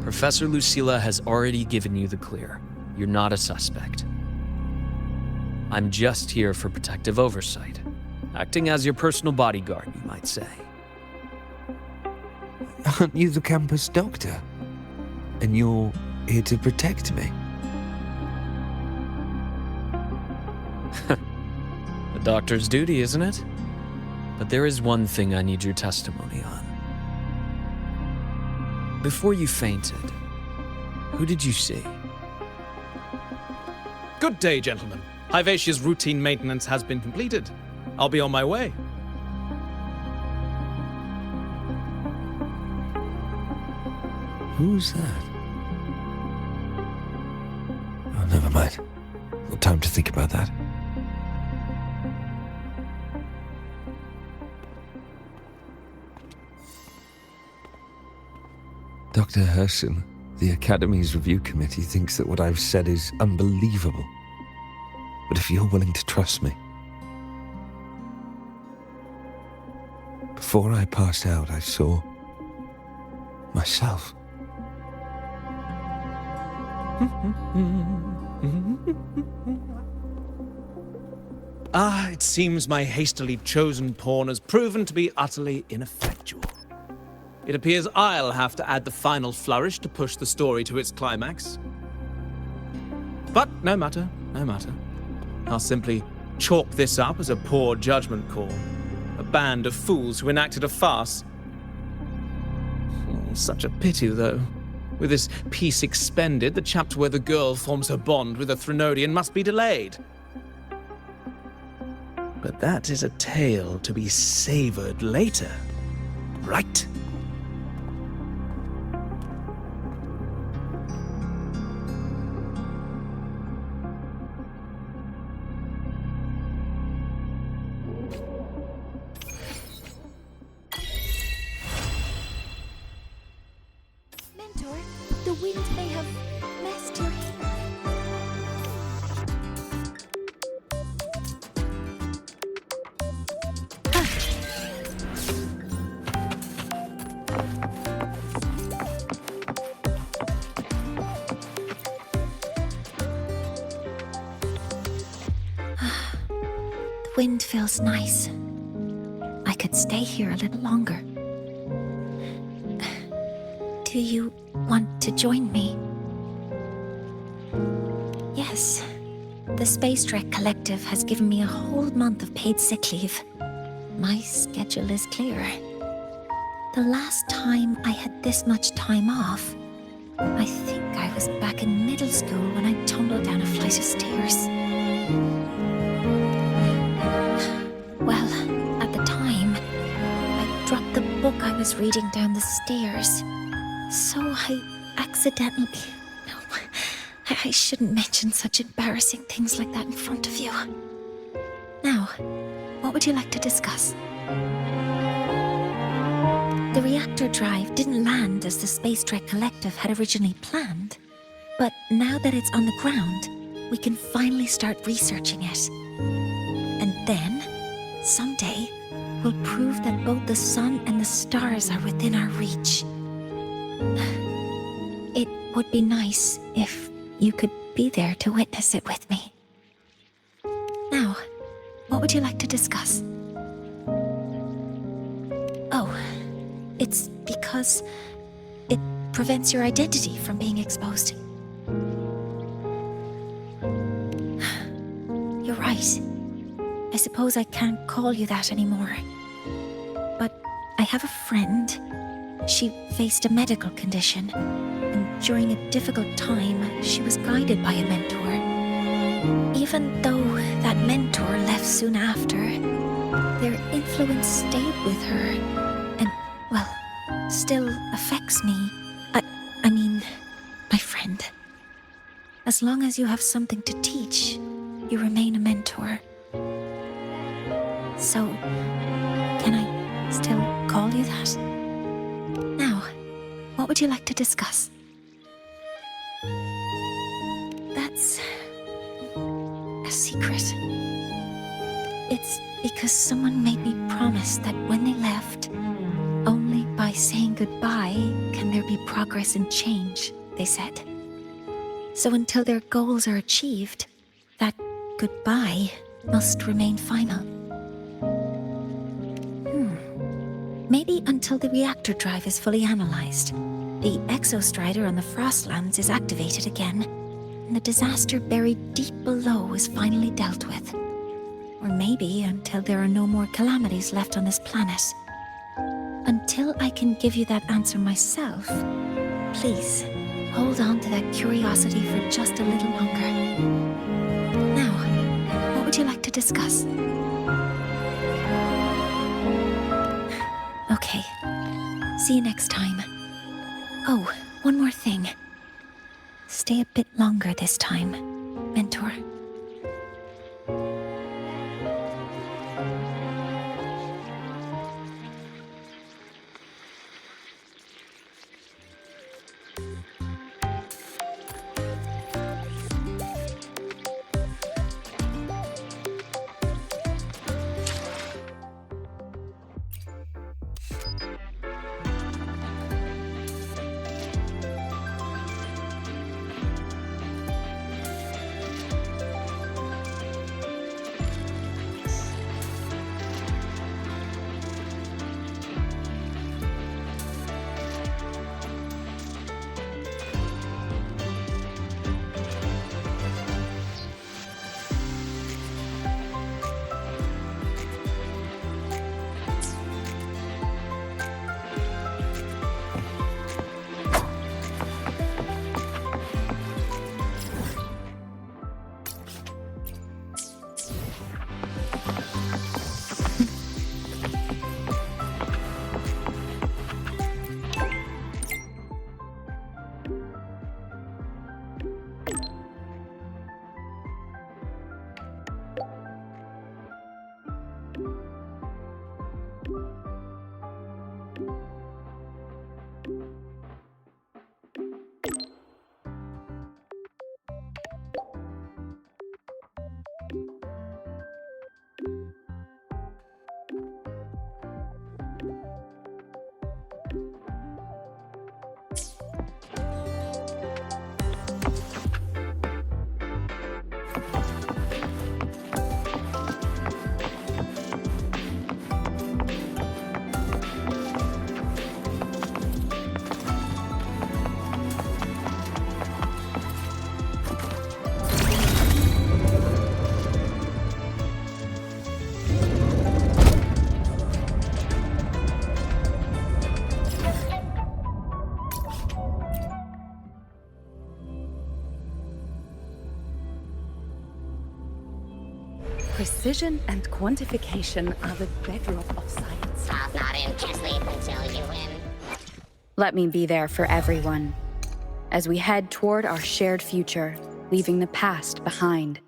Speaker 21: Professor Lucilla has already given you the clear. You're not a suspect. I'm just here for protective oversight, acting as your personal bodyguard, you might say.
Speaker 14: Aren't you the campus doctor? And you're here to protect me?
Speaker 21: The doctor's duty, isn't it? But there is one thing I need your testimony on. Before you fainted, who did you see?
Speaker 17: Good day, gentlemen. Lahai-Roi's routine maintenance has been completed. I'll be on my way.
Speaker 14: Who's that? Oh, never mind. No time to think about that. Dr. Herson, the Academy's review committee thinks that what I've said is unbelievable. But if you're willing to trust me... Before I passed out, I saw... myself.
Speaker 17: It seems my hastily chosen pawn has proven to be utterly ineffectual. It appears I'll have to add the final flourish to push the story to its climax. But no matter, no matter. I'll simply chalk this up as a poor judgment call. A band of fools who enacted a farce. Oh, such a pity, though. With this peace expended, the chapter where the girl forms her bond with a Threnodian must be delayed. But that is a tale to be savored later, right?
Speaker 3: Mentor, the wind may have messed your healing. The wind feels nice. I could stay here a little longer. Do you want to join me? Yes. The Space Trek Collective has given me a whole month of paid sick leave. My schedule is clear. The last time I had this much time off, I think I was back in middle school when I tumbled down a flight of stairs. Well, at the time, I dropped the book I was reading down the stairs. So I accidentally... No, I shouldn't mention such embarrassing things like that in front of you. Now, what would you like to discuss? The reactor drive didn't land as the Space Trek Collective had originally planned, but now that it's on the ground, we can finally start researching it. And then, someday, we'll prove that both the sun and the stars are within our reach. It would be nice if you could be there to witness it with me. Now, what would you like to discuss? Oh, it's because it prevents your identity from being exposed. You're right. I suppose I can't call you that anymore. But I have a friend. She faced a medical condition, and during a difficult time, she was guided by a mentor. Even though that mentor left soon after, their influence stayed with her, and, well, still affects me. I mean, my friend. As long as you have something to teach, you remain a mentor. So, can I still call you that? Now, what would you like to discuss? That's a secret. It's because someone made me promise that when they left, only by saying goodbye can there be progress and change, they said. So until their goals are achieved, that goodbye must remain final. Maybe until the reactor drive is fully analyzed, the exostrider on the Frostlands is activated again, and the disaster buried deep below is finally dealt with. Or maybe until there are no more calamities left on this planet. Until I can give you that answer myself, please, hold on to that curiosity for just a little longer. Now, what would you like to discuss? Okay. See you next time. Oh, one more thing. Stay a bit longer this time, Mentor.
Speaker 4: Precision and quantification are the bedrock of science.
Speaker 1: I'll not in to sleep until you win.
Speaker 11: Let me be there for everyone as we head toward our shared future, leaving the past behind.